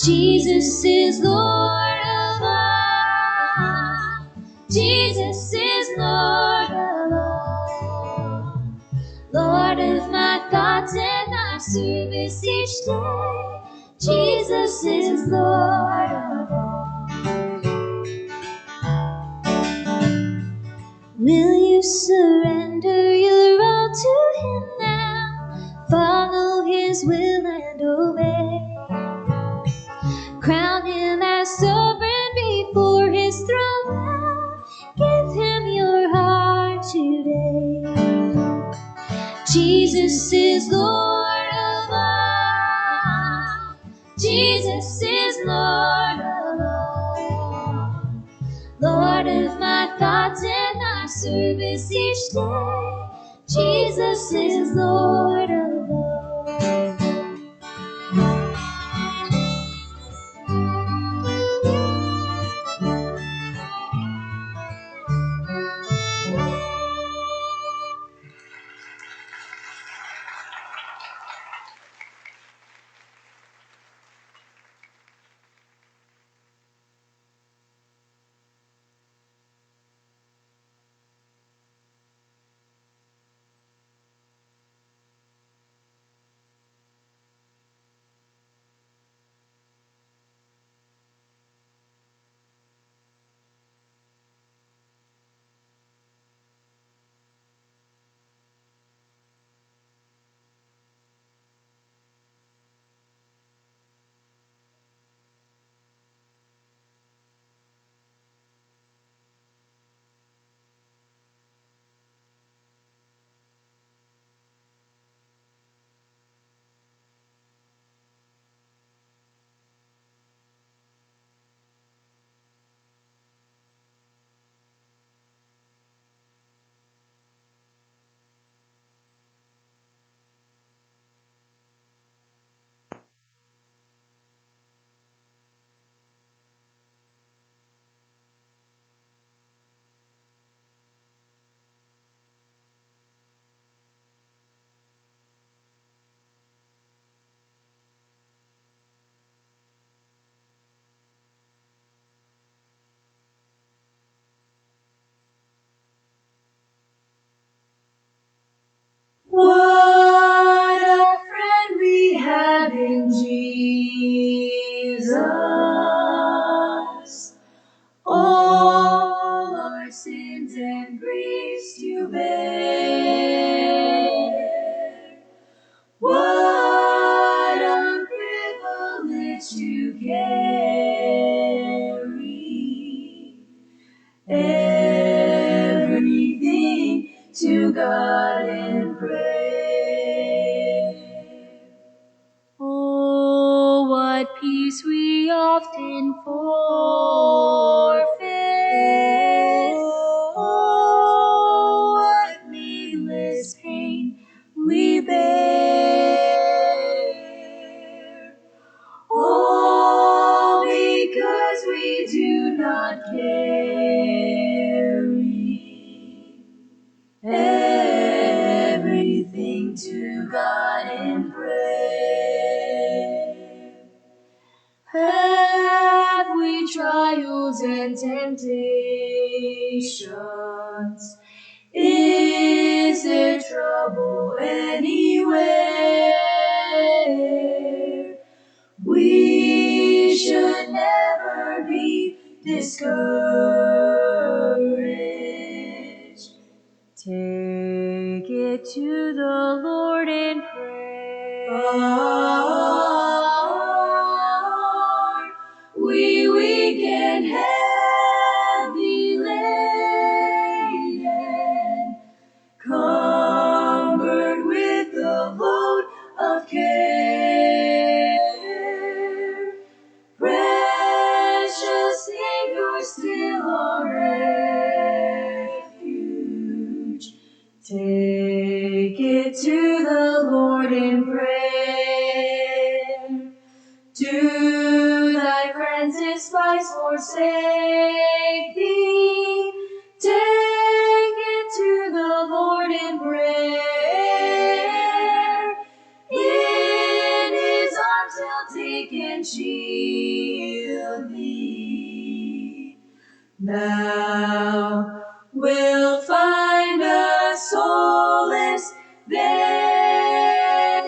Jesus is Lord of all. Jesus is Lord of all. Lord of my thoughts and my service each day. Jesus is Lord of all. Will you surrender your all to Him now? Follow His will and obey. Crown Him as sovereign before His throne now. Give Him your heart today. Jesus is Lord of all. Jesus is Lord of all. Lord of my thoughts and my service each day. Jesus is Lord of all. What a friend we have in Jesus. All our sins and griefs to bear. What a privilege to carry everything to God in prayer. Oh, what peace we often forfeit. Oh, what needless pain we bear. All because we do not carry everything to God in prayer. Have we trials and temptations? Is there trouble anywhere? We should never be discouraged. Take it to the Lord in prayer. We weak and heavy laden, cumbered with the load of care. Precious Savior, still our refuge. Take it to the Lord in prayer. Do thy friends despise, forsake thee? Take it to the Lord in prayer. In His arms He'll take and shield Thou wilt find a solace there.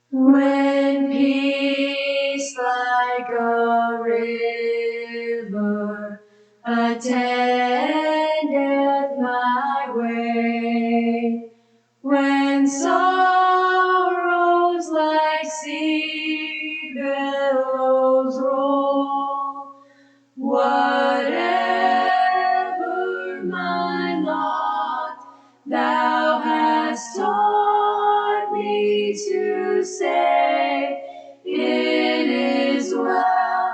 When peace like a river attendeth my way, when sorrows like sea billows roll, whatever my lot, thou hast taught me to say, it is well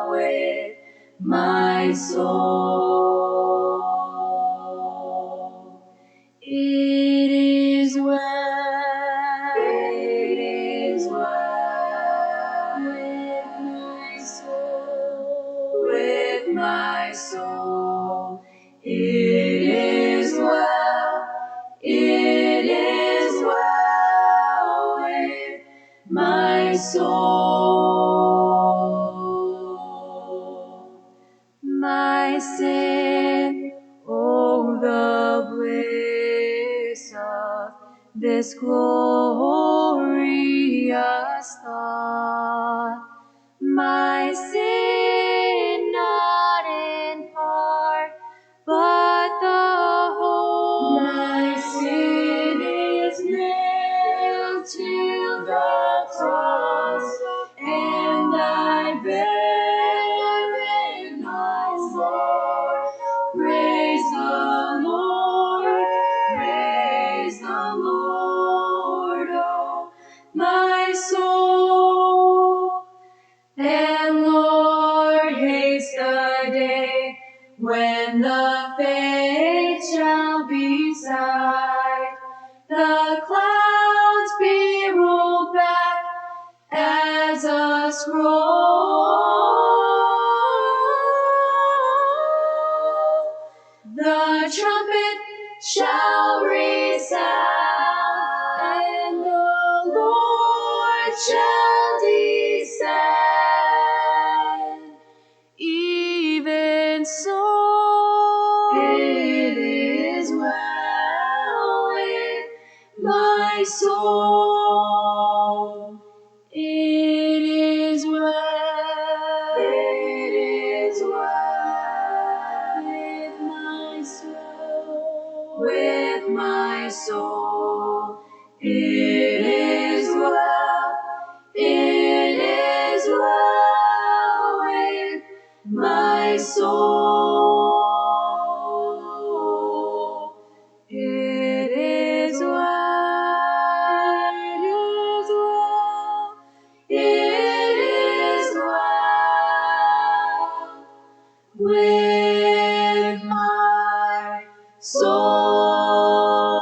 with my soul. It is well with my soul. It is well with my soul. My sin, oh, the bliss of this glorious thought. My sin, not in part, but the whole. My sin is nailed to the cross, and I bear it no more. Praise the Lord, oh, my soul. And Lord, haste the day when the faith shall be sight, the clouds be rolled back as a scroll. The trumpet shall resound, and the Lord shall descend. Even so, it is well with my soul. It is well with my soul. With my soul, it is well with my soul. It is well with my soul.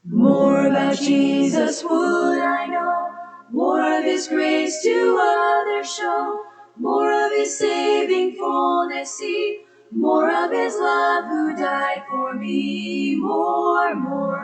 More about Jesus would I know, more of His grace to others show, more of His saving fullness see, more of His love who died for me. More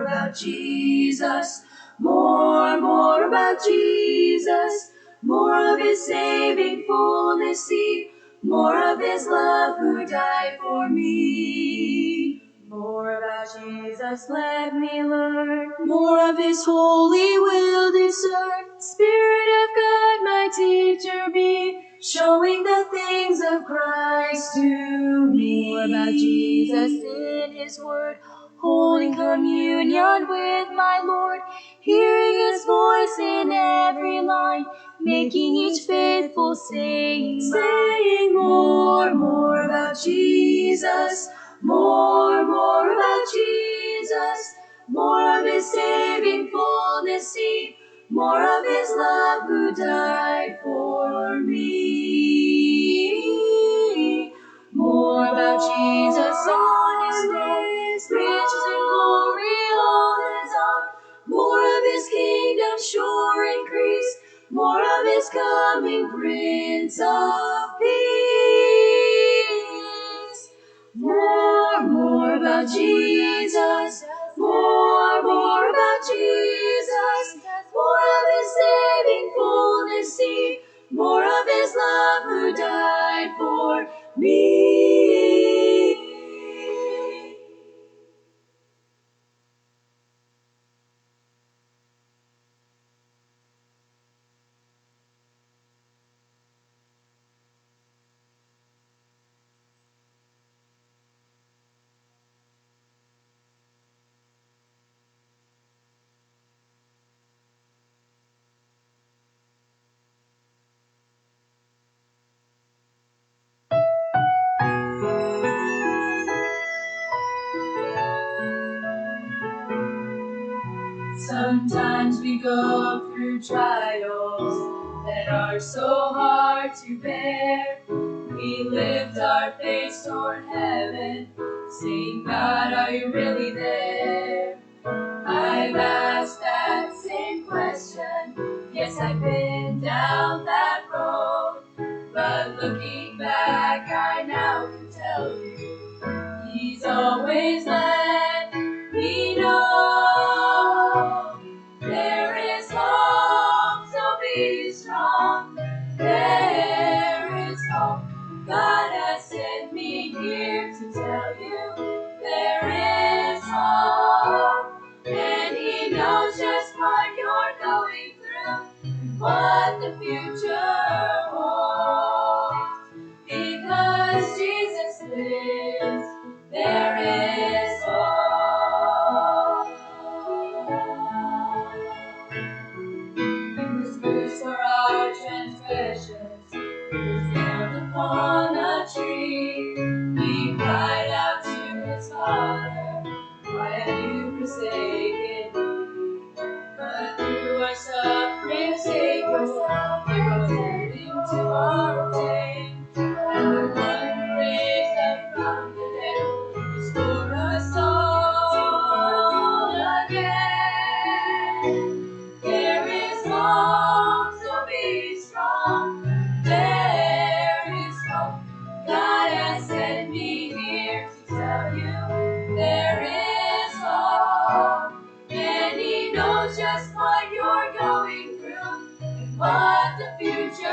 about Jesus, more about Jesus, more of His saving fullness see, more of His love who died for me. More about Jesus, let me learn, more of His holy will discern. Spirit of God, my teacher be, showing the things of Christ to me. More about Jesus in His word, holding communion with my Lord, hearing His voice in every line, making each faithful saying more about Jesus, more about Jesus, more of His saving fullness see, more of His love who died for me. More about Jesus on His days, riches and glory all His own. More of His kingdom sure increase, more of His coming Prince of Peace. More about Jesus, more about Jesus, more of His saving fullness see, more of His love who died for me. Sometimes we go through trials that are so hard to bear. We lift our face toward heaven, saying, God, are you really there? I've asked that same question. Yes, I've been down that road. But looking back, I now can tell you, He's always let me know there is hope, so be strong. There is hope. God has sent me here to tell you there is hope, and He knows just what you're going through and what the future holds. Because Jesus lives, there is hope. He was bruised for our transgressions, He was nailed upon a tree. He cried out to His Father, why have you forsaken me? But through our suffering, Savior, He rose into our pain. And the one who raised up from the dead is for us all again. There is hope, so be strong. There is hope. God has sent me here to tell you there is hope, and He knows just what you're going through and what the future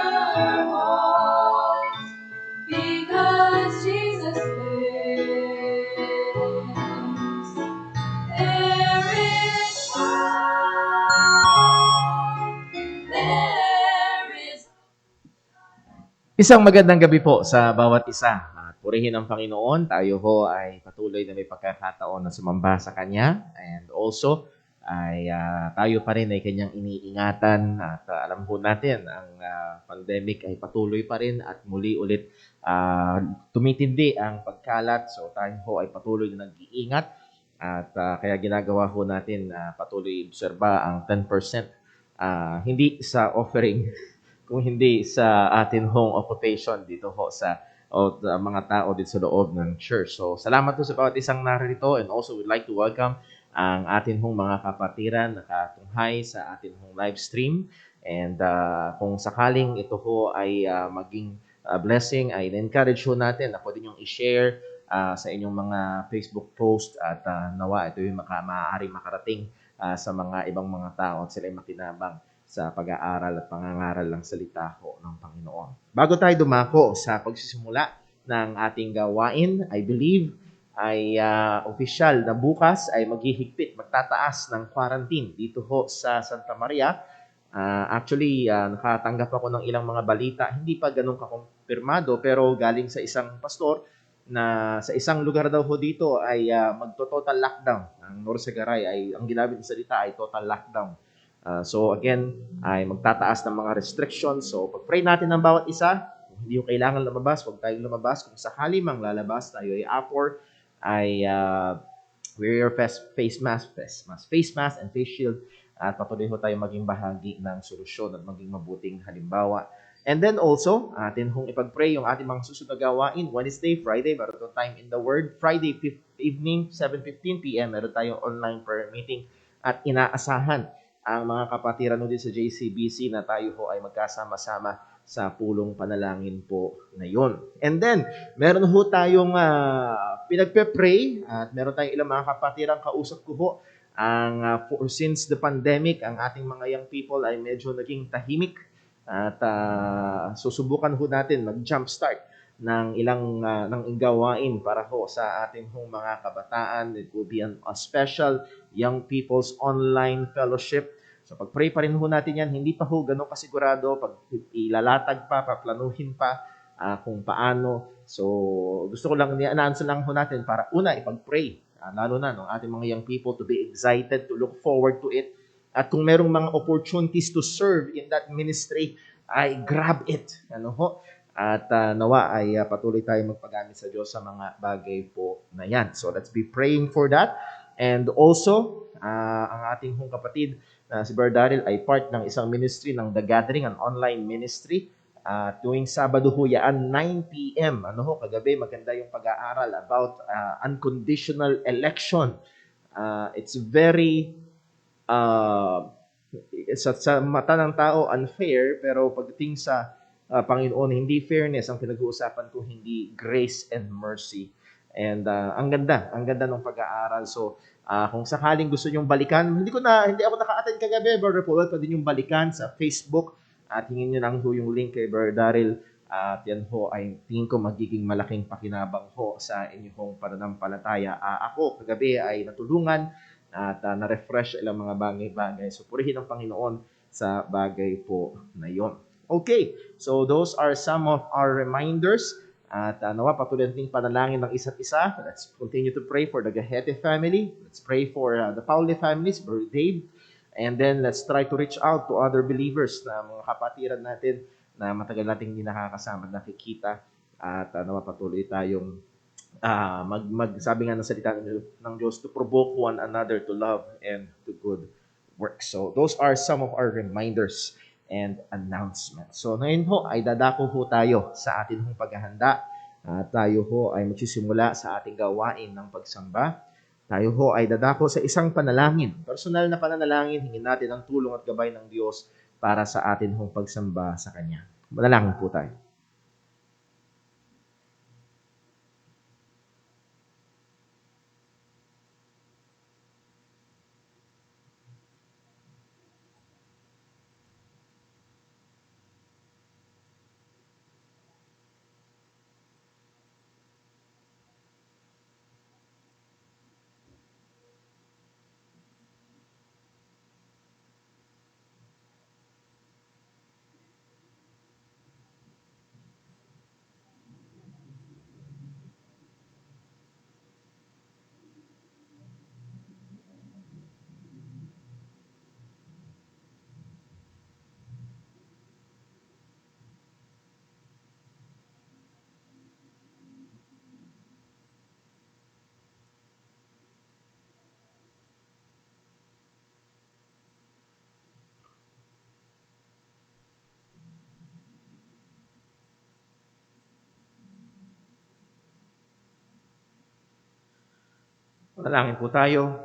holds. Because Jesus lives, there is hope. There is Isang magandang gabi po sa bawat isa. At purihin ang Panginoon. Tayo ho ay patuloy na may pagkakataon na sumamba sa Kanya. And also, ay tayo pa rin ay Kanyang iniingatan. At alam ho natin, ang pandemic ay patuloy pa rin at muli ulit tumitindi ang pagkalat. So tayo ho ay patuloy na nag-iingat. At kaya ginagawa ho natin patuloy obserba ang 10%. Hindi sa offering, kung hindi sa atin hong occupation dito ho sa mga tao dito sa loob ng church. So, salamat po sa bawat isang narito, and also we'd like to welcome ang atin hong mga kapatiran na katunghay sa atin hong live stream. And kung sakaling ito ho ay maging blessing, ay encourage ho natin na pwede niyong i-share sa inyong mga Facebook post, at nawa ito yung maaaring makarating sa mga ibang mga tao at sila ay makinabang sa pag-aaral at pangangaral ng salita ho ng Panginoon. Bago tayo dumako sa pagsisimula ng ating gawain, I believe ay opisyal na bukas ay maghihigpit, magtataas ng quarantine dito ho sa Santa Maria. Actually, nakatanggap ako ng ilang mga balita, hindi pa ganun kakumpirmado, pero galing sa isang pastor na sa isang lugar daw ho dito ay magto-total lockdown. Ang Norsagaray ay, ang ginamit ng salita ay total lockdown. So again, ay magtataas ng mga restrictions. So pag-pray natin ng bawat isa. Kung hindi yung kailangan lumabas, huwag tayong lumabas. Kung sakali mang lalabas tayo ay upward, ay wear your face mask and face shield at patuloy ho tayo maging bahagi ng solusyon at maging mabuting halimbawa. And then also, atin hong ipag-pray yung ating mga susunod na gawain. Wednesday, Friday, meron tayong Time in the Word. Friday, evening, 7:15 p.m., meron tayong online prayer meeting. At inaasahan ang mga kapatiran din sa JCBC na tayo ho ay magkasama-sama sa pulong panalangin po na yun. And then, meron ho tayong pinagpe-pray at meron tayong ilang mga kapatiran kausap ko ho. Since the pandemic, ang ating mga young people ay medyo naging tahimik. At susubukan ho natin mag-jumpstart ng ilang ng gawain para ho sa ating hong mga kabataan. It will be a special Young People's Online Fellowship. So pag-pray pa rin ho natin yan, hindi pa ho ganun kasigurado, pag ilalatag pa, paplanuhin pa kung paano. So gusto ko lang, i-announce lang ho natin para una ipag-pray, lalo na ng ating mga young people to be excited, to look forward to it. At kung merong mga opportunities to serve in that ministry, ay grab it. At nawa ay patuloy tayo magpagamit sa Diyos sa mga bagay po na yan. So let's be praying for that. And also, ang ating hong kapatid na si Brother Daryl ay part ng isang ministry ng The Gathering, an online ministry. Tuwing Sabado ho yan, 9 p.m. Kagabi maganda yung pag-aaral about unconditional election. It's very sa mata ng tao unfair, pero pagdating sa Panginoon, hindi fairness ang pinag-uusapan ko, hindi grace and mercy. And ang ganda ng pag-aaral. So kung sakaling gusto nyong balikan, hindi ako naka-attend kagabi, Brother Paul, pwede nyong balikan sa Facebook at hingin nyo lang ho yung link kay Brother Daryl. At yan ho ay tingin ko magiging malaking pakinabang ho sa inyong pananampalataya. Ako kagabi ay natulungan at na-refresh ilang mga bagay-bagay. So, purihin ang Panginoon sa bagay po na yon. Okay, so those are some of our reminders. At nawa, patuloy nating panalangin ng isa't isa. Let's continue to pray for the Gahete family. Let's pray for the Pauli families, Brother Dave. And then, let's try to reach out to other believers na mga kapatiran natin na matagal nating hindi nakakasama at nakikita. At nawa, patuloy tayong sabi nga ng salita ng Diyos, to provoke one another to love and to good works. So those are some of our reminders and announcements. So ngayon ho ay dadako ho tayo sa ating hong paghahanda. Tayo ho ay magsisimula sa ating gawain ng pagsamba. Tayo ho ay dadako sa isang panalangin. Personal na pananalangin, hingin natin ang tulong at gabay ng Diyos para sa atin hong pagsamba sa Kanya. Manalangin po tayo. Manalangin po tayo.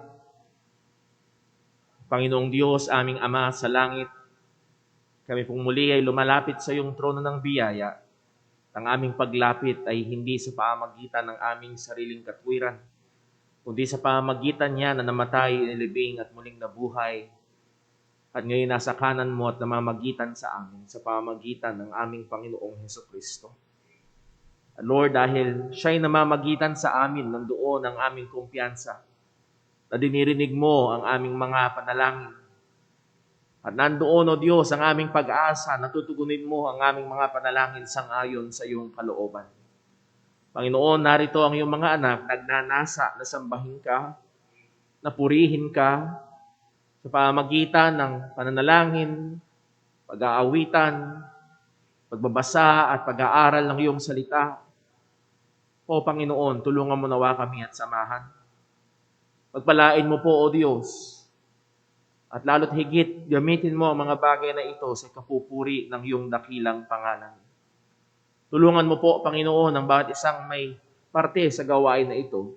Panginoong Diyos, aming Ama sa langit, kami pong muli ay lumalapit sa iyong trono ng biyaya. Ang aming paglapit ay hindi sa pamamagitan ng aming sariling katwiran, kundi sa pamamagitan niya na namatay, inilibing at muling nabuhay. At ngayon nasa kanan mo at namamagitan sa amin sa pamamagitan ng aming Panginoong Hesukristo. Lord, dahil siya'y namamagitan sa amin, nandoon ang aming kumpiyansa, na dinirinig mo ang aming mga panalangin. At nandoon, O Diyos, ang aming pag-asa, natutugunin mo ang aming mga panalangin sangayon sa iyong kalooban. Panginoon, narito ang iyong mga anak, nagnanasa na sambahin ka, na purihin ka, sa pamamagitan ng pananalangin, pag-aawitan, pagbabasa at pag-aaral ng iyong salita. O Panginoon, tulungan mo nawa kami at samahan. Pagpalain mo po, O Diyos, At lalo't higit, gamitin mo ang mga bagay na ito sa kapupuri ng iyong dakilang pangalan. Tulungan mo po, Panginoon, ang bawat isang may parte sa gawain na ito.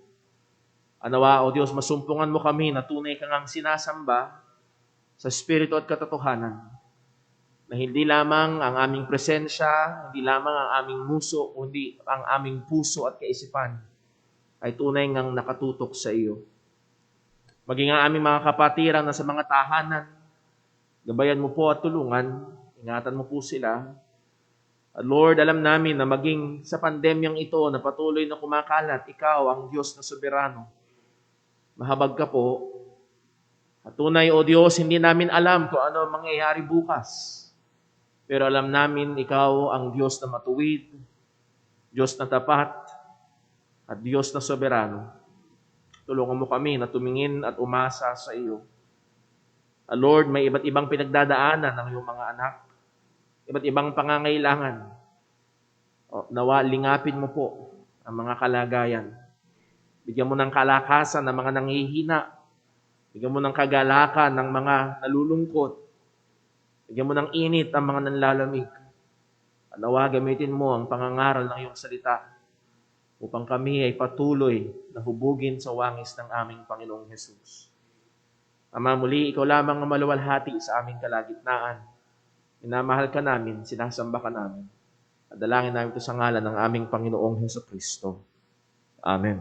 Anawa, O Diyos, masumpungan mo kami na tunay kang ang sinasamba sa Espiritu at katotohanan, na hindi lamang ang aming presensya, hindi lamang ang aming muso, kundi ang aming puso at kaisipan ay tunay ngang nakatutok sa iyo. Maging ang aming mga kapatiran na sa mga tahanan, gabayan mo po at tulungan, ingatan mo po sila. At Lord, alam namin na maging sa pandemyang ito na patuloy na kumakalat, ikaw ang Diyos na soberano. Mahabag ka po. At tunay, O Diyos, hindi namin alam kung ano ang mangyayari bukas. Pero alam namin, ikaw ang Diyos na matuwid, Diyos na tapat, at Diyos na soberano. Tulungan mo kami na tumingin at umasa sa iyo. Lord, may iba't ibang pinagdadaanan ng iyong mga anak, iba't ibang pangangailangan. Nawa, lingapin mo po ang mga kalagayan. Bigyan mo ng kalakasan ng mga nanghihina. Bigyan mo ng kagalakan ng mga nalulungkot. Bigyan mo ng init ang mga nanlalamig. Nawa, gamitin mo ang pangangaral ng iyong salita upang kami ay patuloy na hubugin sa wangis ng aming Panginoong Hesus. Ama, muli, ikaw lamang ang maluwalhati sa aming kalagitnaan. Minamahal ka namin, sinasamba ka namin. At dalangin namin ito sa ngalan ng aming Panginoong Hesukristo. Amen.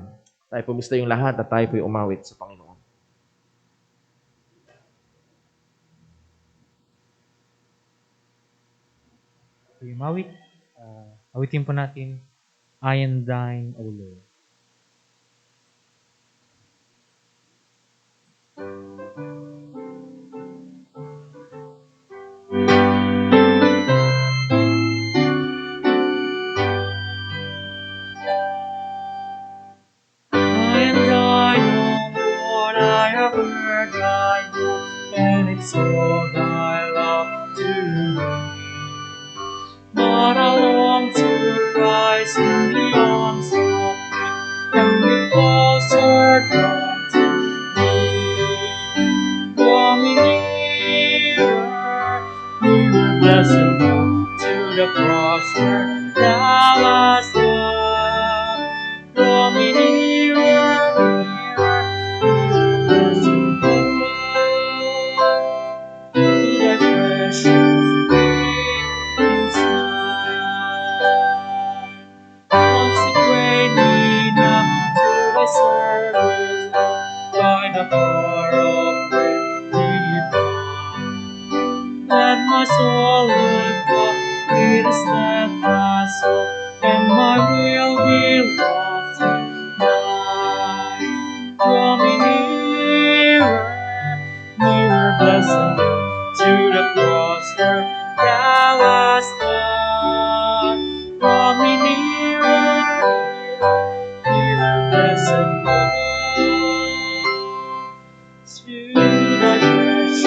Tayo pumista yung lahat at tayo po'y umawit sa Panginoon. Umawit, awitin po natin, I am thine, O Lord. I am thine, O Lord, I have heard thy voice, and extol thy love to me. But I long to rise in the arms of faith and be closer down to thee. Draw me nearer, nearer, blessed Lord, to the cross where thou hast died. Draw me nearer, nearer, nearer, blessed Lord, to thy precious consecrate me now to thy service, by the power of faith divine. Let my soul live up with a steadfast soul, and my will be lost in thine. Draw me nearer, nearer, blessed Lord, to the cross where thou hast died. Draw me nearer, nearer, blessed Lord, to thy precious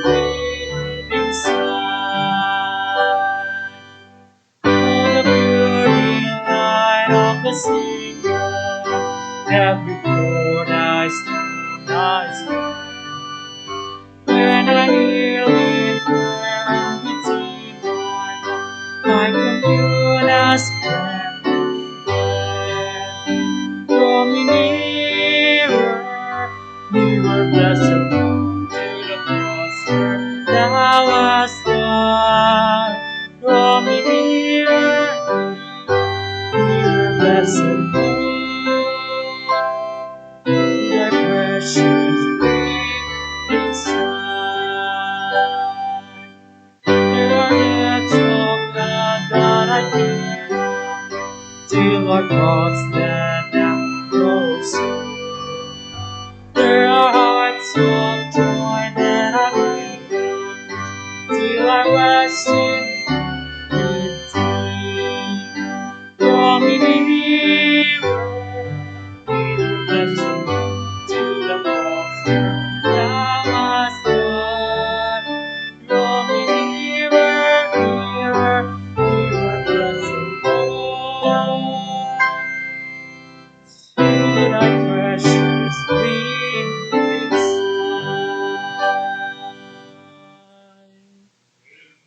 living side. Oh, the pure light of the Savior, that before thy stone I stand. When I kneel in prayer and redeem my God, I commune as friend with friend. Draw me nearer, nearer, blessed Lord, to the cross where thou hast died. Draw me nearer, nearer, blessed Lord, to thy precious living side.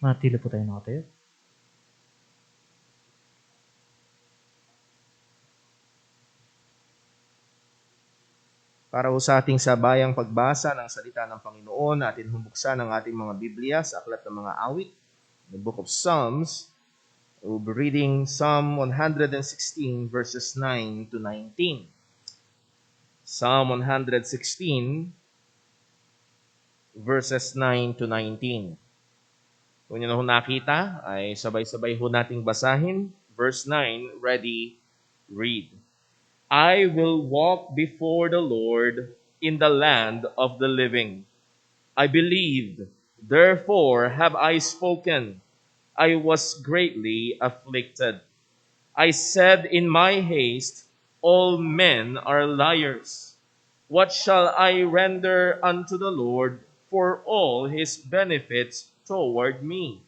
Manatili po tayo nakatayo. Para ho sa ating sabayang pagbasa ng salita ng Panginoon, atin humbuksan ang ating mga Biblia sa Aklat ng Mga Awit, the Book of Psalms. We'll be reading Psalm 116 verses 9 to 19. Psalm 116 verses 9 to 19. Kung nyo na ho nakita, ay sabay-sabay ho nating basahin. Verse 9, ready, read. I will walk before the Lord in the land of the living. I believed, therefore have I spoken. I was greatly afflicted. I said in my haste, all men are liars. What shall I render unto the Lord for all his benefits toward me?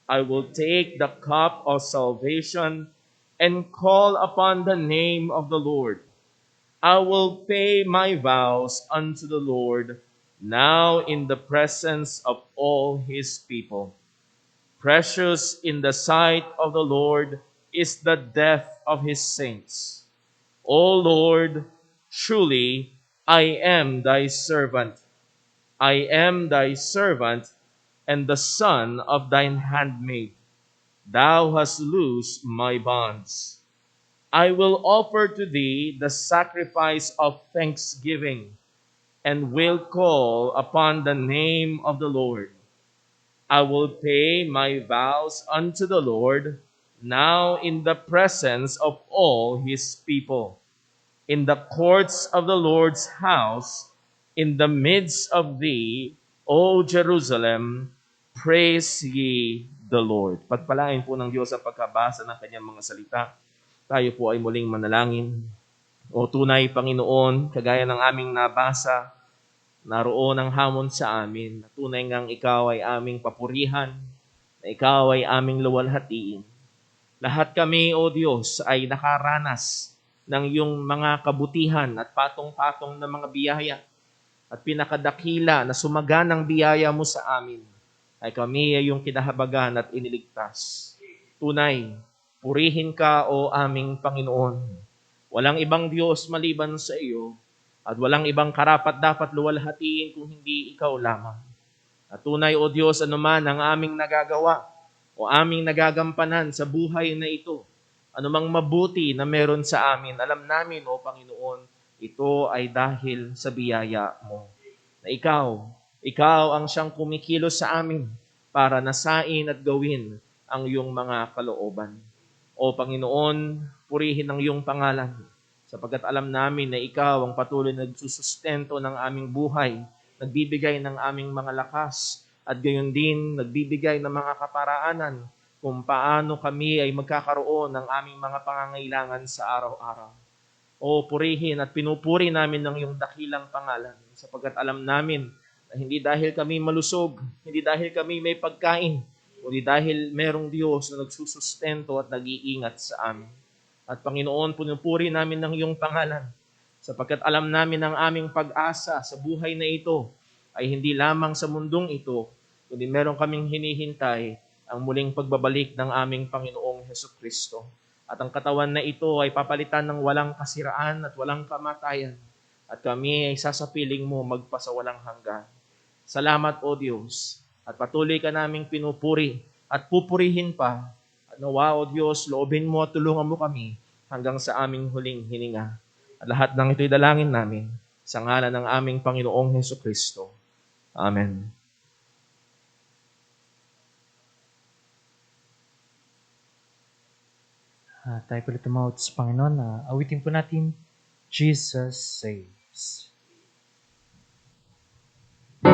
I will take the cup of salvation and call upon the name of the Lord. I will pay my vows unto the Lord now in the presence of all his people. Precious in the sight of the Lord is the death of his saints. O Lord, truly I am thy servant. I am thy servant and the son of thine handmaid. Thou hast loosed my bonds. I will offer to thee the sacrifice of thanksgiving, and will call upon the name of the Lord. I will pay my vows unto the Lord, now in the presence of all his people, in the courts of the Lord's house, in the midst of thee, O Jerusalem, praise ye the Lord. Pagpalain po ng Diyos ang pagkabasa ng kanyang mga salita. Tayo po ay muling manalangin. O tunay, Panginoon, kagaya ng aming nabasa, naroon ang hamon sa amin. Tunay ngang ikaw ay aming papurihan, na ikaw ay aming luwalhatiin. Lahat kami, O Diyos, ay nakaranas ng iyong mga kabutihan at patong-patong na mga biyaya. At pinakadakila na sumaganang biyaya mo sa amin ay kami ay iyong kinahabagan at iniligtas. Tunay, purihin ka, O aming Panginoon. Walang ibang Diyos maliban sa iyo, at walang ibang karapat dapat luwalhatiin kung hindi ikaw lamang. At tunay, O Diyos, anuman ang aming nagagawa o aming nagagampanan sa buhay na ito, anumang mabuti na meron sa amin, alam namin, O Panginoon, ito ay dahil sa biyaya mo. Na ikaw ang siyang kumikilos sa amin para nasain at gawin ang iyong mga kalooban. O Panginoon, purihin ang iyong pangalan, sapagkat alam namin na ikaw ang patuloy na nagsusustento ng aming buhay, nagbibigay ng aming mga lakas, at gayon din nagbibigay ng mga kaparaanan kung paano kami ay magkakaroon ng aming mga pangangailangan sa araw-araw. O purihin at pinupuri namin ng iyong dakilang pangalan, sapagkat alam namin na hindi dahil kami malusog, hindi dahil kami may pagkain, kundi dahil merong Diyos na nagsusustento at nag-iingat sa amin. At Panginoon, pinupuri namin ng iyong pangalan, sapagkat alam namin ang aming pag-asa sa buhay na ito ay hindi lamang sa mundong ito, kundi meron kaming hinihintay ang muling pagbabalik ng aming Panginoong Hesukristo. At ang katawan na ito ay papalitan ng walang kasiraan at walang kamatayan. At kami ay sasapiling mo magpasawalang hanggan. Salamat, O Diyos, at patuloy ka naming pinupuri at pupurihin pa. At nawa, O Diyos, loobin mo at tulungan mo kami hanggang sa aming huling hininga. At lahat ng ito'y dalangin namin sa ngalan ng aming Panginoong Hesukristo. Amen. Tayo po ulit tumawag sa Panginoon. Awitin po natin, Jesus Saves. We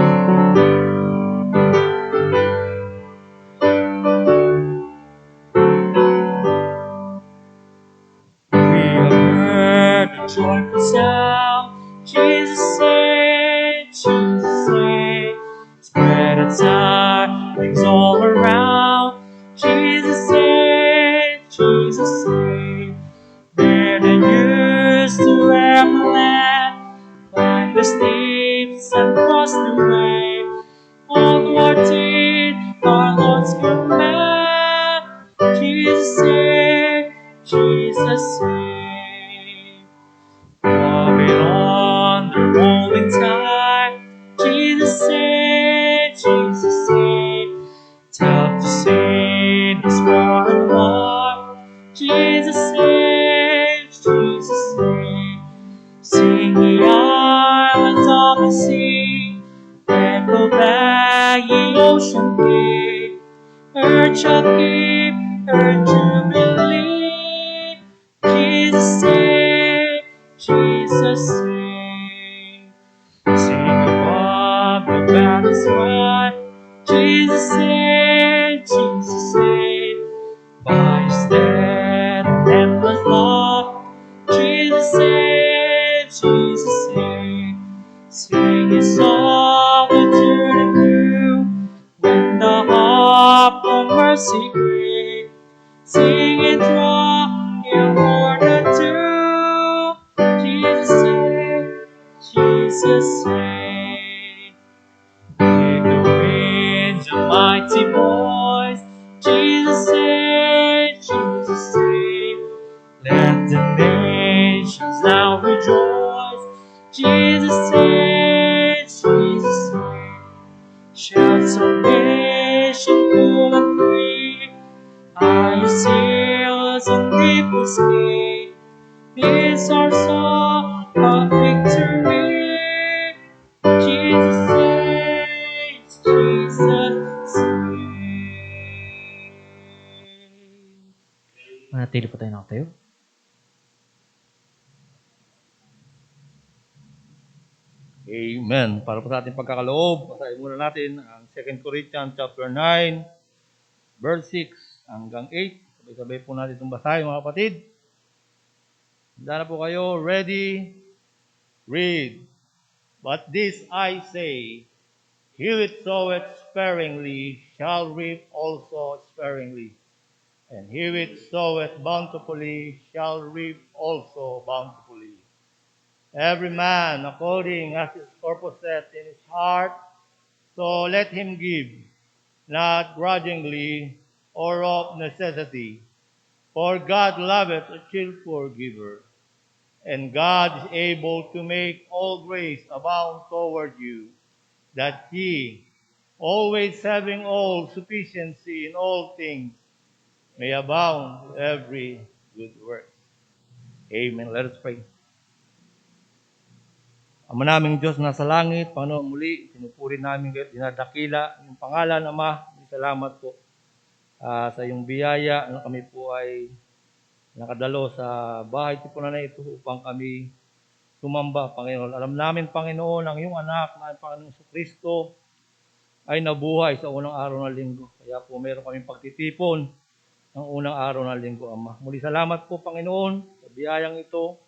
have heard the joyful sound, Jesus saved, Jesus saved. Spread its wings all around, Jesus saved, Jesus saved. There they used to have the land, climb the steeps and cross the way. All who are dead, our Lord's Jesus saved. Walking on the rolling tide, Jesus saved, Jesus saved. Tough to see the small and wide, Jesus saved, Jesus saved. Sing ye islands of the sea, echo back ye ocean gate, earth shall keep her jubilee. Jesus saved, Jesus saved. Sing above the battle's fight, Jesus saved, Jesus saved. By his death and endless love, Jesus saved, Jesus saved. Sing his song returning through, when the harp of mercy great. Sing it strong, you more than two. Jesus saved, Jesus saved. Give the winds a mighty voice, Jesus saved, Jesus saved. Let the nations now rejoice, Jesus saved, Jesus saved. Shouts of nation full and free, are you sailors in deepest sea? This our song of victory. Jesus saves, Jesus saves. Manatili po tayo nakatayo. Amen. Para po sa ating pagkakaloob, basahin muna natin ang 2 Corinthians chapter 9, verse 6 hanggang 8. Sabay-sabay po natin itong basahin, mga kapatid. Handa na po kayo. Ready? Read. But this I say, he which soweth sparingly shall reap also sparingly. And he which soweth bountifully shall reap also bountifully. Every man according as his purpose set in his heart, so let him give, not grudgingly or of necessity. For God loveth a cheerful giver, and God is able to make all grace abound toward you, that ye, always having all sufficiency in all things, may abound to every good work. Amen. Let us pray. Ama naming Diyos nasa langit, Panginoon, muli, pinupuri namin kayo, dinadakila yung pangalan, Ama. Salamat po sa iyong biyaya na kami po ay nakadalo sa bahay tipunan na ito upang kami sumamba, Panginoon. Alam namin, Panginoon, ang iyong anak na Panginoon Kristo ay nabuhay sa unang araw ng linggo. Kaya po meron kaming pagtitipon ng unang araw ng linggo, Ama. Muli salamat po, Panginoon, sa biyayang ito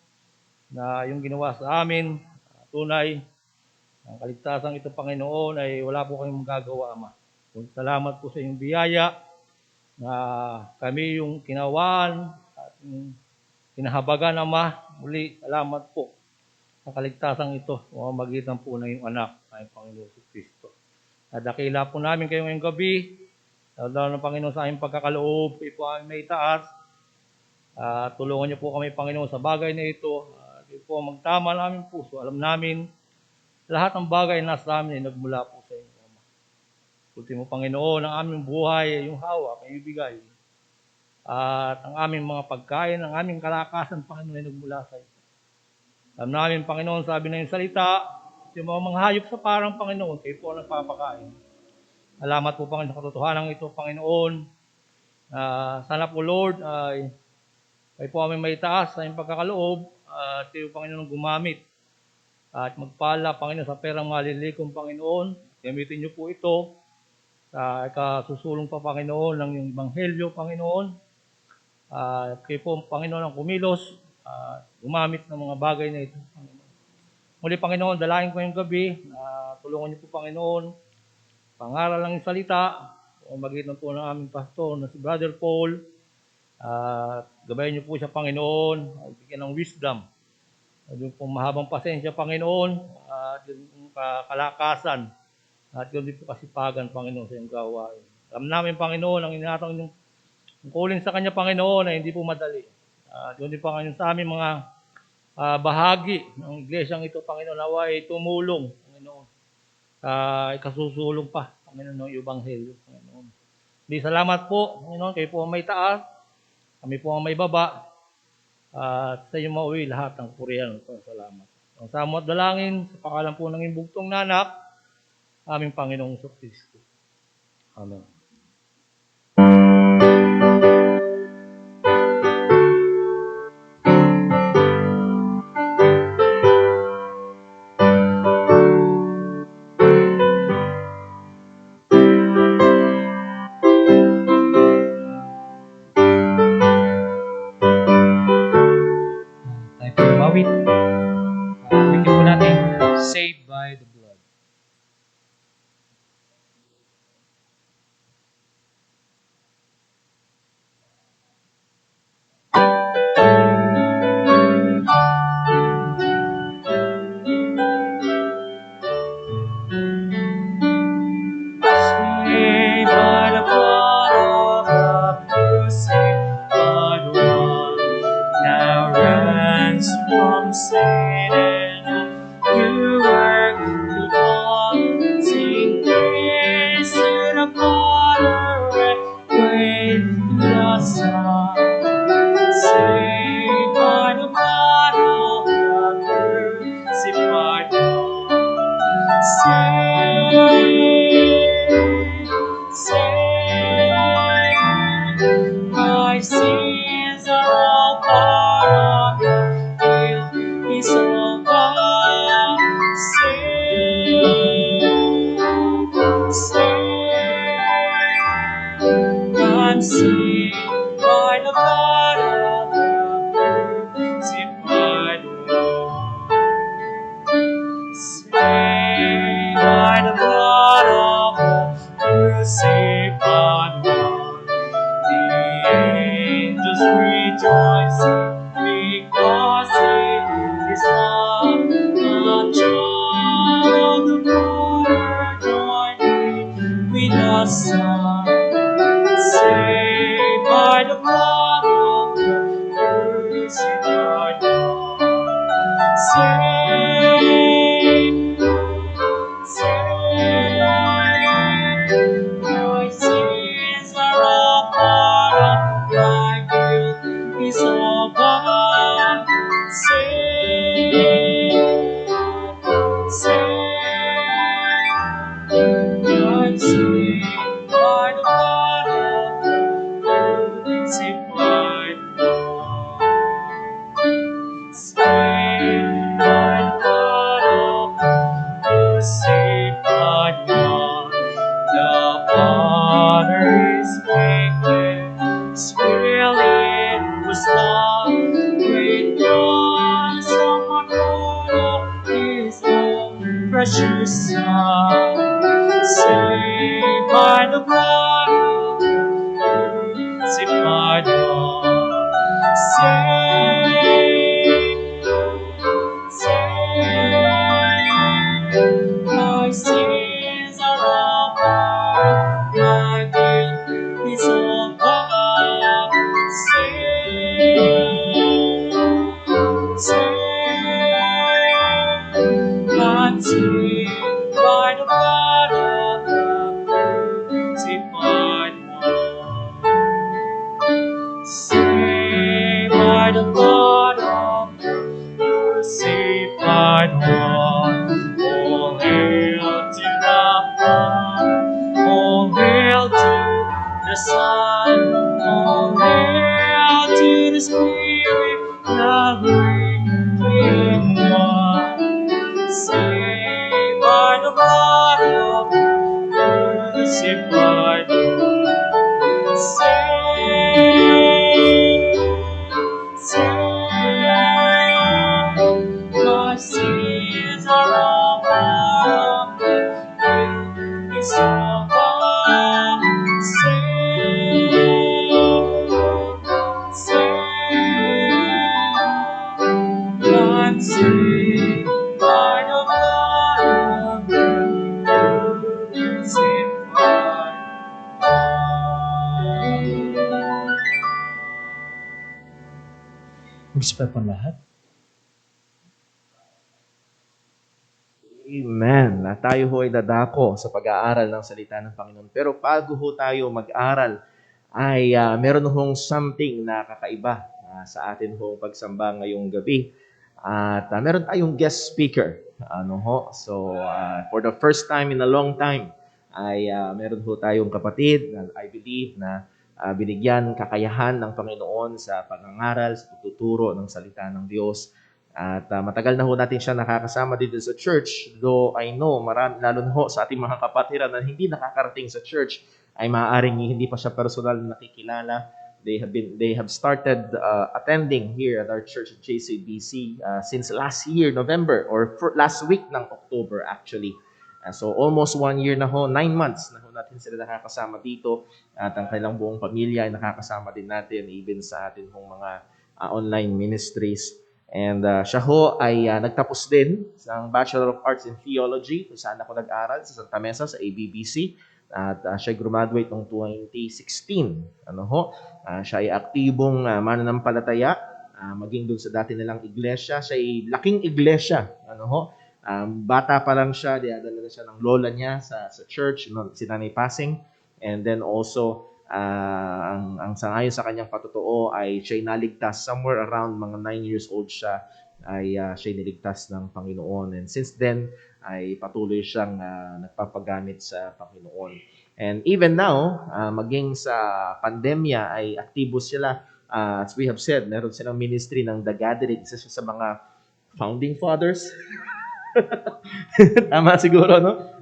na yung ginawa sa amin. Tunay, ang kaligtasan ito, Panginoon, ay wala po kayong magagawa, Ama. Salamat po sa iyong biyaya na kami yung kinawaan at yung kinahabagan, Ama. Muli, salamat po sa kaligtasan ito, magitan po ng iyong anak, ang Panginoon si Kristo. Nadakila po namin kayo ngayong gabi, dahil ng Panginoon sa aming pagkakaloob, kayo po aming may taas. Tulungan niyo po kami, Panginoon, sa bagay na ito. Kayo po magtama ng aming puso. Alam namin, lahat ng bagay na nasa amin ay nagmula po sa inyo, Ama. Ultimo, Panginoon, ang aming buhay ay yung hawak, ay ibigay. At ang aming mga pagkain, ang aming kalakasan, Panginoon, ay nagmula sa iyo. Alam namin, Panginoon, sabi na yung salita, yung mga hayop sa parang, Panginoon, kayo po ang nagpapakain. Salamat po, Panginoon, sa katotohanan ito, Panginoon. Sana po, Lord, ay kayo po aming may taas sa inyong pagkakaloob at kayo, Panginoon, gumamit at magpala, Panginoon, sa perang malilikom, Panginoon. Gamitin niyo po ito sa kasusulong pa, Panginoon, ng iyong ebanghelyo, Panginoon. At kayo po, Panginoon, ang kumilos gumamit ng mga bagay na ito, Panginoon. Muli, Panginoon, dalahin ko yung gabi. Tulungan niyo po, Panginoon, pangaral lang yung salita o magitan po ng aming pastor na si Brother Paul. Gabayan niyo po siya, Panginoon, bigyan ng wisdom. Yung po mahabang pasensya, Panginoon, at yung kalakasan, at yung po kasipagan, Panginoon, sa iyong gawain. Alam namin, Panginoon, ang inatang yung kulin sa kanya, Panginoon, ay hindi po madali. Yun din, Panginoon, sa aming mga bahagi ng iglesyang ito, Panginoon, nawa ay tumulong, Panginoon. Ikasusulong pa, Panginoon, ng Ebanghelyo, Panginoon. Di salamat po, Panginoon, kayo po ang may taas, kami po ang may baba, at sa iyo mauwi lahat ng purihan. Salamat. Ang samot dalangin, sa pangalan po ng imbugtong nanak, aming Panginoong Kristo. Amen. Tayo po umawit. Awitin po natin, Saved by the Blood. Saved by the blood of the crucified one, now ransomed from sin and you work to God. Sing praise to the Father and praise to the Son. Saved by the blood of the crucified one. Saved. My sins are all part of the guilt is all gone. I'm saved by the blood of the crucified one. Saved by the blood of the crucified one. The angels rejoicing because he is loved. The child of God joining with the Son. Saved by the blood of the crucified one. Saved. My sins are all part of my guilt is all gone. I'm saved by the blood of the crucified one. Saved by the blood of the crucified one. The Father is wicked, Spirit was lost, great cross of my God, His own precious Son. Saved by the blood of the crucified one. My sins are all gone, my guilt is all gone. I'm saved by the blood of the crucified one. Saved by the blood of the crucified one. All hail to the Father, all hail to the Son, all hail to the Spirit, the great in one. Saved by the blood of the crucified one. My sins are all part of the guilt is all gone. I'm saved by the blood of the crucified one. higit pa pang lahat. Amen. Na tayo ho ay dadako sa pag-aaral ng salita ng Panginoon. Pero bago ho tayo mag-aral, ay meron hong something na kakaiba sa atin hong pagsamba ngayong gabi. At meron tayong guest speaker. So, for the first time in a long time, ay meron ho tayong kapatid na I believe na binigyan kakayahan ng Panginoon sa pangangaral, sa pagtuturo ng salita ng Diyos. At matagal na ho natin siya nakakasama dito sa church. Though I know, marami, lalo na ho sa ating mga kapatiran na hindi nakakarating sa church, ay maaaring hindi pa siya personal na nakikilala. They have started attending here at our church at JCBC since last year, November, or last week ng October actually. So almost 1 year na ho, 9 months na ho natin sila nakakasama dito. At ang kanilang buong pamilya ay nakakasama din natin, even sa atin hong mga online ministries. And siya ho ay nagtapos din ng Bachelor of Arts in Theology kung saan ako nag-aral sa Santa Mesa sa ABBC. At siya graduate noong 2016. Siya ay aktibong mananampalataya, maging dun sa dati nilang iglesia. Siya ay laking iglesia. Bata pa lang siya, dinadala na siya ng lola niya sa church, si Nanay Pasing. And then also, ang sangayon sa kanyang patotoo ay siya'y naligtas somewhere around mga 9 years old siya, ay siya'y niligtas ng Panginoon. And since then, ay patuloy siyang nagpapagamit sa Panginoon. And even now, maging sa pandemya ay aktibo sila. As we have said, meron silang ministry ng The Gathering. Isa siya sa mga founding fathers. Tama siguro, no?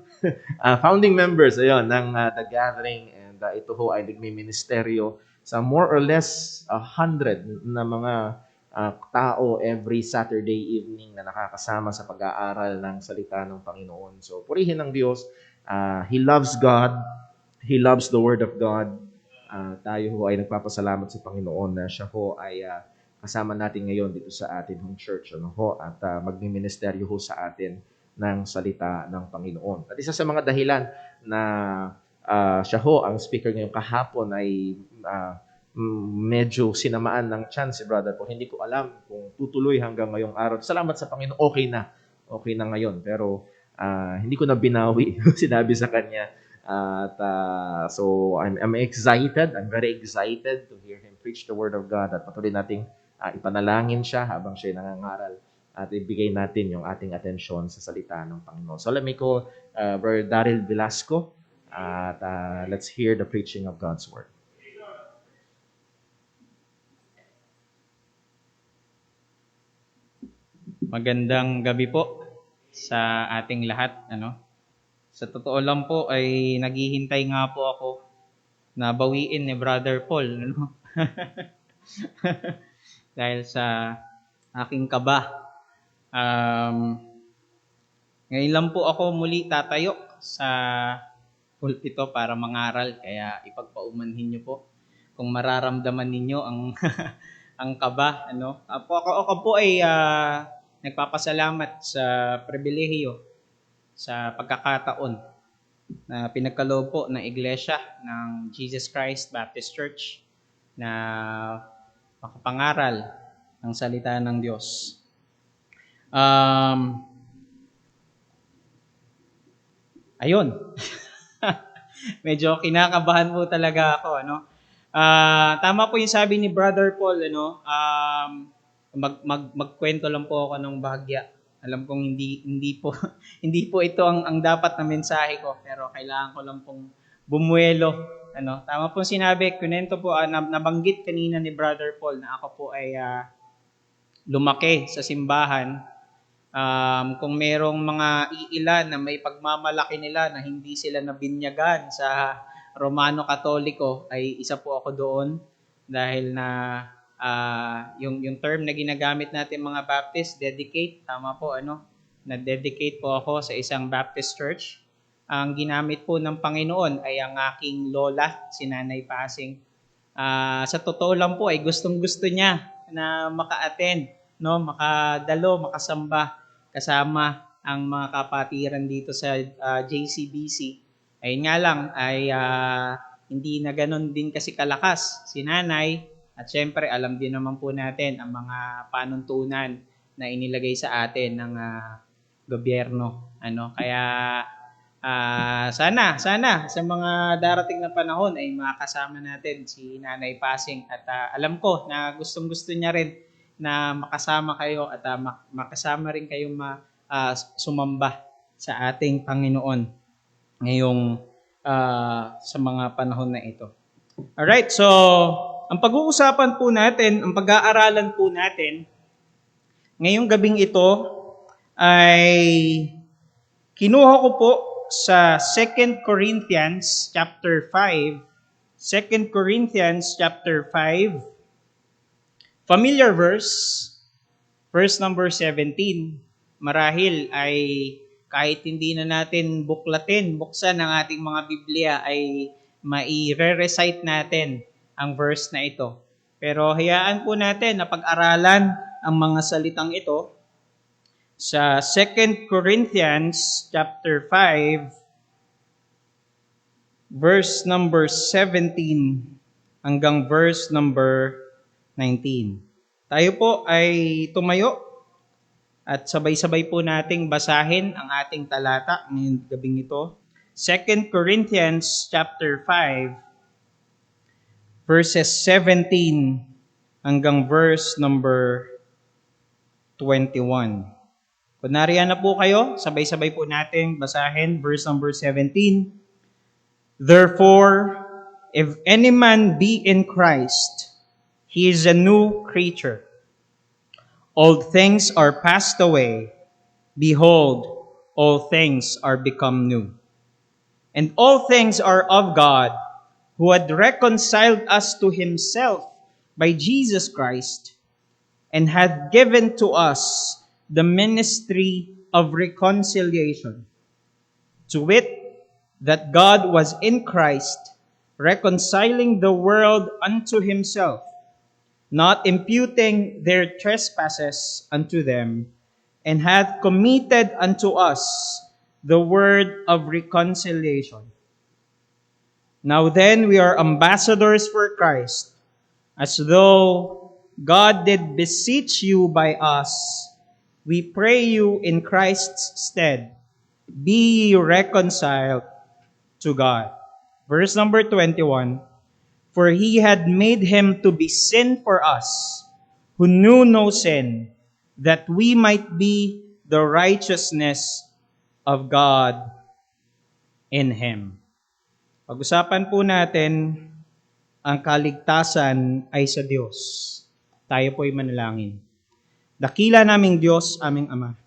Founding members ayun, ng The Gathering. And ito ho ay nagmi-ministeryo sa more or less 100 na mga tao every Saturday evening na nakakasama sa pag-aaral ng salita ng Panginoon. So, purihin ng Diyos. He loves God. He loves the Word of God. Tayo ho ay nagpapasalamat sa Panginoon na siya ho ay kasama natin ngayon dito sa atin hong church. At magmi-ministeryo ho sa atin ng salita ng Panginoon. At isa sa mga dahilan na siya ho, ang speaker ngayong kahapon ay medyo sinamaan ng chance si Brother Paul. Hindi ko alam kung tutuloy hanggang ngayong araw. Salamat sa Panginoon, okay na. Okay na ngayon. Pero hindi ko na binawi sinabi sa kanya. So I'm excited. I'm very excited to hear him preach the Word of God. At patuloy nating ipanalangin siya habang siya nangangaral. At ibigay natin yung ating atensyon sa salita ng Panginoon. So let me call Brother Daryl Velasco. At let's hear the preaching of God's Word. Magandang gabi po sa ating lahat. Sa totoo lang po ay naghihintay nga po ako na bawiin ni Brother Paul. Dahil sa aking kaba. Ngayon lang po ako muli tatayo sa pulpito para mangaral. Kaya ipagpaumanhin niyo po kung mararamdaman ninyo ang ang kaba. Ako po ay nagpapasalamat sa pribilehiyo, sa pagkakataon na pinagkaloob po ng Iglesia ng Jesus Christ Baptist Church na makapangaral ng salita ng Diyos. Ayun. Medyo kinakabahan po talaga ako. Tama po yung sabi ni Brother Paul, magkwento lang po ako ng bahagya. Alam kong hindi po ito ang dapat na mensahe ko, pero kailangan ko lang pong bumuelo. Tama po sinabi, kunento po, nabanggit kanina ni Brother Paul na ako po ay lumaki sa simbahan. Kung merong mga iilan na may pagmamalaki nila na hindi sila nabinyagan sa Romano Katoliko, ay isa po ako doon dahil na yung term na ginagamit natin mga Baptist, dedicate, tama po, na-dedicate po ako sa isang Baptist church. Ang ginamit po ng Panginoon ay ang aking lola, si Nanay Pasing. Sa totoo lang po ay gustong-gusto niya na maka-attend, makadalo, makasamba kasama ang mga kapatiran dito sa JCBC. Ayun nga lang ay hindi na ganon din kasi kalakas si Nanay. At syempre, alam din naman po natin ang mga panuntunan na inilagay sa atin ng gobyerno. Kaya sana sa mga darating na panahon ay makasama natin si Nanay Pasing at alam ko na gustong-gusto niya rin na makasama kayo at makasama rin kayong sumamba sa ating Panginoon ngayong sa mga panahon na ito. Alright, so ang pag-uusapan po natin, ang pag-aaralan po natin ngayong gabing ito ay kinuha ko po sa 2 Corinthians chapter 5. 2 Corinthians chapter 5. Familiar verse number 17. Marahil ay kahit hindi na natin buksan ang ating mga Biblia ay mai-recite natin ang verse na ito. Pero hayaan po natin na pag-aralan ang mga salitang ito sa 2 Corinthians chapter 5 verse number 17 hanggang verse number 19. Tayo po ay tumayo at sabay-sabay po nating basahin ang ating talata ngayong gabing ito. 2 Corinthians chapter 5 verses 17 hanggang verse number 21. Kung nariyan na po kayo, sabay-sabay po nating basahin verse number 17. Therefore, if any man be in Christ, he is a new creature. Old things are passed away. Behold, all things are become new. And all things are of God, who had reconciled us to himself by Jesus Christ, and hath given to us the ministry of reconciliation, to wit, that God was in Christ, reconciling the world unto himself, not imputing their trespasses unto them, and hath committed unto us the word of reconciliation. Now then, we are ambassadors for Christ, as though God did beseech you by us. We pray you in Christ's stead, be ye reconciled to God. Verse number 21, for he had made him to be sin for us, who knew no sin, that we might be the righteousness of God in him. Pag-usapan po natin, ang kaligtasan ay sa Diyos. Tayo po'y manalangin. Dakila naming Diyos, aming Ama.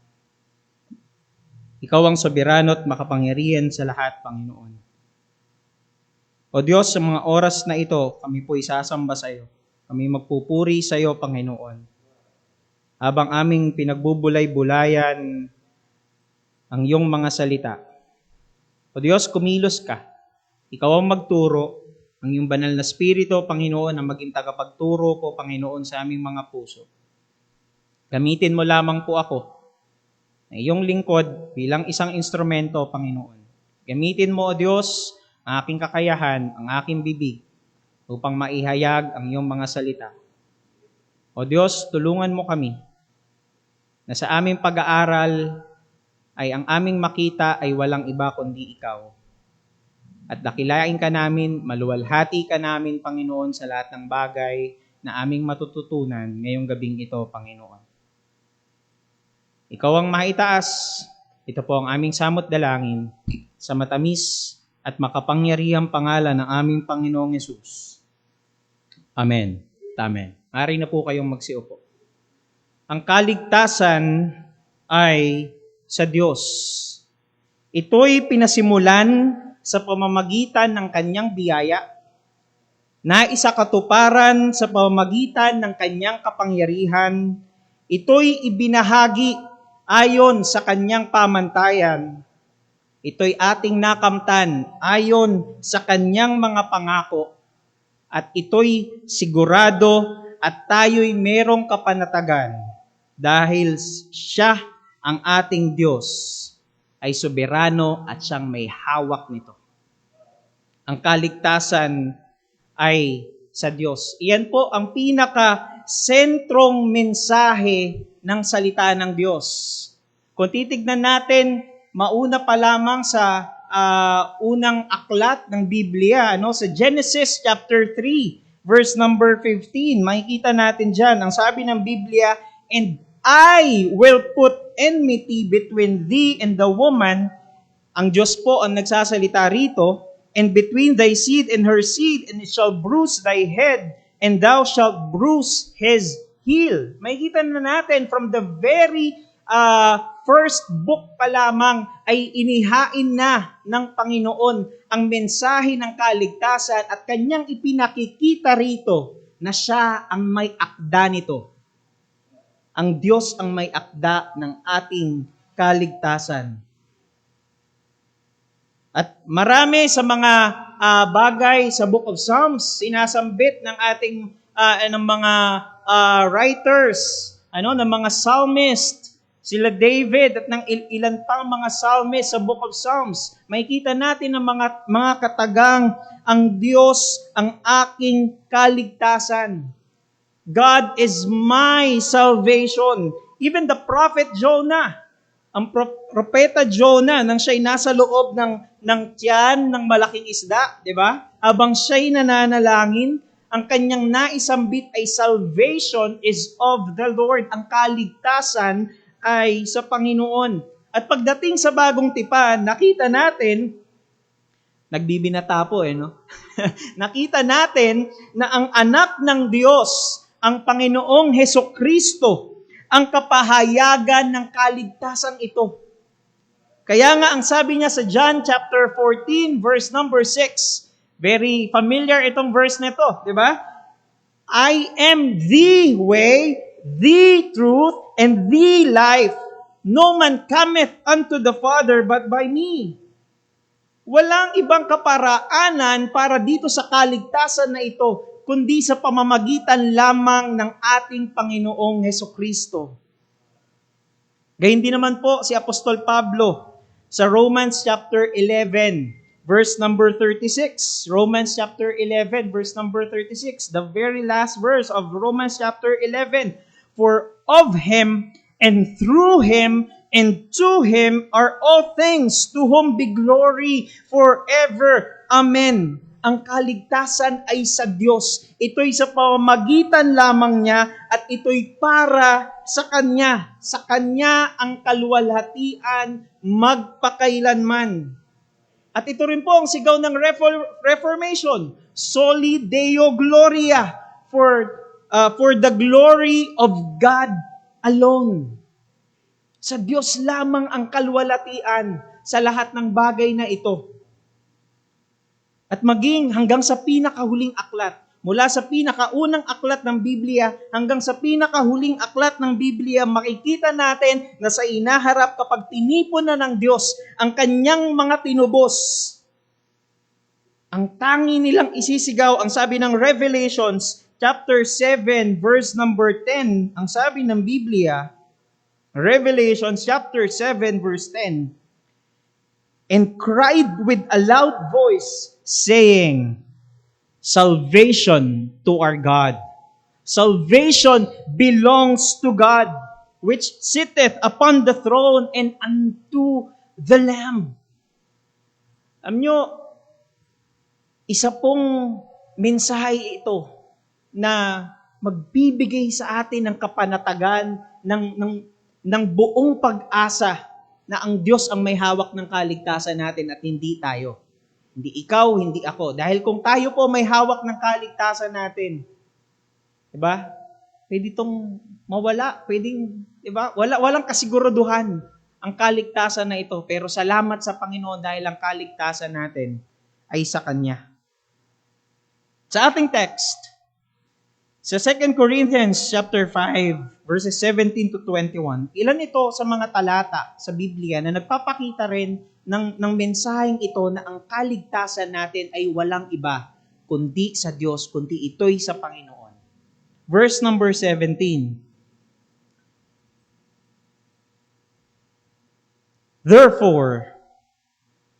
Ikaw ang soberano at makapangyarihan sa lahat, Panginoon. O Diyos, sa mga oras na ito, kami po'y sasamba sa iyo. Kami magpupuri sa iyo, Panginoon. Habang aming pinagbubulay-bulayan ang iyong mga salita. O Diyos, kumilos ka. Ikaw ang magturo, ang iyong banal na spirito, Panginoon, ang maging tagapagturo po, Panginoon, sa aming mga puso. Gamitin mo lamang po ako na iyong lingkod bilang isang instrumento, Panginoon. Gamitin mo, O Diyos, ang aking kakayahan, ang aking bibig, upang maihayag ang iyong mga salita. O Diyos, tulungan mo kami na sa aming pag-aaral ay ang aming makita ay walang iba kundi ikaw. At dakilain ka namin, maluwalhati ka namin, Panginoon, sa lahat ng bagay na aming matututunan ngayong gabing ito, Panginoon. Ikaw ang maitaas. Ito po ang aming samot dalangin sa matamis at makapangyarihang pangalan ng aming Panginoong Hesus. Amen. Amen. Maaari na po kayong magsiupo. Ang kaligtasan ay sa Diyos. Ito'y pinasimulan sa pamamagitan ng kanyang biyaya, naisakatuparan sa pamamagitan ng kanyang kapangyarihan. Ito'y ibinahagi ayon sa kanyang pamantayan. Ito'y ating nakamtan ayon sa kanyang mga pangako. At ito'y sigurado at tayo'y merong kapanatagan dahil siya ang ating Diyos ay soberano at siyang may hawak nito. Ang kaligtasan ay sa Diyos. Iyan po ang pinaka-sentrong mensahe ng salita ng Diyos. Kung titignan natin, mauna pa lamang sa unang aklat ng Biblia, sa Genesis chapter 3, verse number 15, makikita natin dyan, ang sabi ng Biblia, "And I will put enmity between thee and the woman," ang Diyos po ang nagsasalita rito, "and between thy seed and her seed, and it shall bruise thy head, and thou shalt bruise his heel." Makikita na natin from the very first book pa lamang ay inihain na ng Panginoon ang mensahe ng kaligtasan at kanyang ipinakikita rito na siya ang may akda nito. Ang Diyos ang may akda ng ating kaligtasan. At marami sa mga bagay sa Book of Psalms, sinasambit ng ating ng mga writers, ng mga psalmist, sila David at ng ilan pang mga psalmist sa Book of Psalms. Makikita natin ng mga katagang, ang Diyos ang aking kaligtasan. God is my salvation. Even the prophet Jonah, ang propeta Jonah, nang siya'y nasa loob ng tiyan ng malaking isda, di ba? Habang siya'y nananalangin, ang kanyang naisambit ay salvation is of the Lord. Ang kaligtasan ay sa Panginoon. At pagdating sa bagong tipan, nakita natin, nagbibinata po nakita natin na ang anak ng Diyos, ang Panginoong Hesukristo, ang kapahayagan ng kaligtasan ito. Kaya nga ang sabi niya sa John chapter 14, verse number 6, very familiar itong verse nito, di ba? "I am the way, the truth, and the life. No man cometh unto the Father but by me." Walang ibang kaparaanan para dito sa kaligtasan na ito, kundi sa pamamagitan lamang ng ating Panginoong Hesukristo. Gayun din naman po si Apostol Pablo sa Romans chapter 11, verse number 36. Romans chapter 11, verse number 36. The very last verse of Romans chapter 11. "For of Him, and through Him, and to Him are all things, to whom be glory forever. Amen." Ang kaligtasan ay sa Diyos. Ito'y sa pamamagitan lamang niya at ito'y para sa Kanya. Sa Kanya ang kaluwalhatian magpakailanman. At ito rin po ang sigaw ng Reformation, "Soli Deo Gloria," for the glory of God alone. Sa Diyos lamang ang kaluwalhatian sa lahat ng bagay na ito. At maging hanggang sa pinakahuling aklat, mula sa pinakaunang aklat ng Biblia hanggang sa pinakahuling aklat ng Biblia, makikita natin na sa inaharap kapag tinipon na ng Diyos ang kanyang mga tinubos, ang tangi nilang isisigaw, ang sabi ng Revelations chapter 7 verse number 10, ang sabi ng Biblia, Revelations chapter 7 verse 10, "And cried with a loud voice, saying, Salvation to our God. Salvation belongs to God, which sitteth upon the throne and unto the Lamb." Alam nyo, isa pong mensahe ito na magbibigay sa atin ng kapanatagan ng buong pag-asa na ang Diyos ang may hawak ng kaligtasan natin at hindi tayo. Hindi ikaw, hindi ako. Dahil kung tayo po may hawak ng kaligtasan natin, diba? Pwede itong mawala. Pwedeng, diba? Walang kasiguraduhan ang kaligtasan na ito. Pero salamat sa Panginoon dahil ang kaligtasan natin ay sa Kanya. Sa ating text, sa 2 Corinthians chapter 5, verses 17 to 21, ilan ito sa mga talata sa Biblia na nagpapakita rin ng mensaheng ito na ang kaligtasan natin ay walang iba kundi sa Diyos, kundi ito'y sa Panginoon. Verse number 17. "Therefore,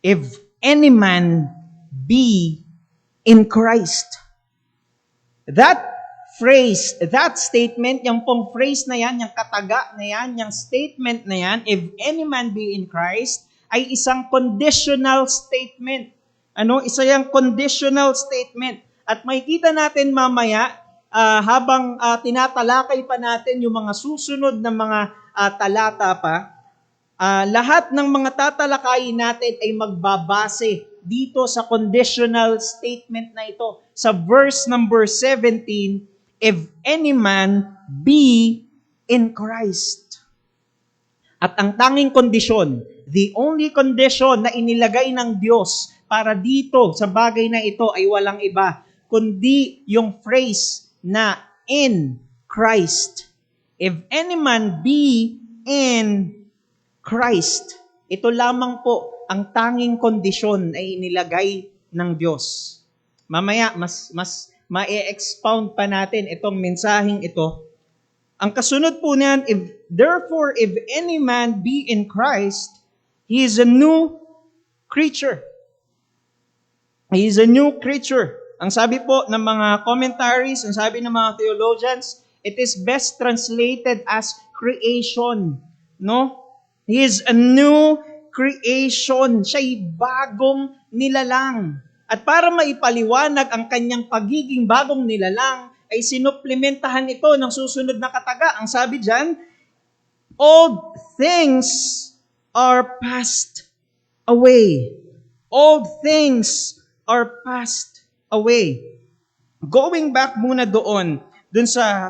if any man be in Christ, That phrase, that statement, yung pong phrase na yan, yung kataga na yan, yung statement na yan, if any man be in Christ, ay isang conditional statement. Isa yung conditional statement. At makikita natin mamaya, habang tinatalakay pa natin yung mga susunod na mga talata pa, lahat ng mga tatalakayin natin ay magbabase dito sa conditional statement na ito. Sa verse number 17, if any man be in Christ. At ang tanging kondisyon, the only condition na inilagay ng Diyos para dito sa bagay na ito ay walang iba, kundi yung phrase na in Christ. If any man be in Christ. Ito lamang po ang tanging kondisyon ay inilagay ng Diyos. Mamaya, mas ma-expound pa natin itong mensaheng ito. Ang kasunod po niyan, therefore, if any man be in Christ, he is a new creature. He is a new creature. Ang sabi po ng mga commentaries, ang sabi ng mga theologians, it is best translated as creation. No? He is a new creation. Siya'y bagong nilalang. At para maipaliwanag ang kanyang pagiging bagong nilalang, ay sinuplementahan ito ng susunod na kataga. Ang sabi dyan, old things are passed away. Old things are passed away. Going back muna dun sa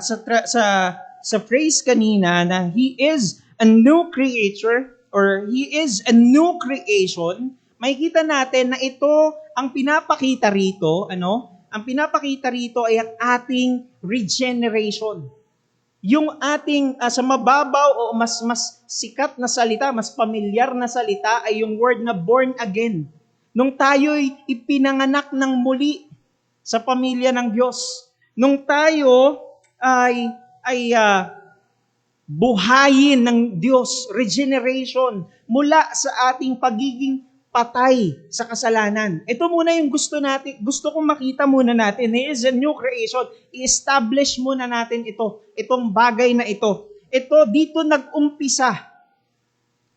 phrase kanina na he is a new creature or he is a new creation, makikita natin na ito ang pinapakita rito, Ang pinapakita rito ay ang ating regeneration. Yung ating sa mababaw o mas sikat na salita, mas pamilyar na salita ay yung word na born again. Nung tayo'y ipinanganak ng muli sa pamilya ng Diyos. Nung tayo ay buhayin ng Diyos, regeneration, mula sa ating pagiging patay sa kasalanan. Ito muna yung gusto kong makita muna natin. He is a new creation. I-establish muna natin itong bagay na ito. Ito, dito nag-umpisa.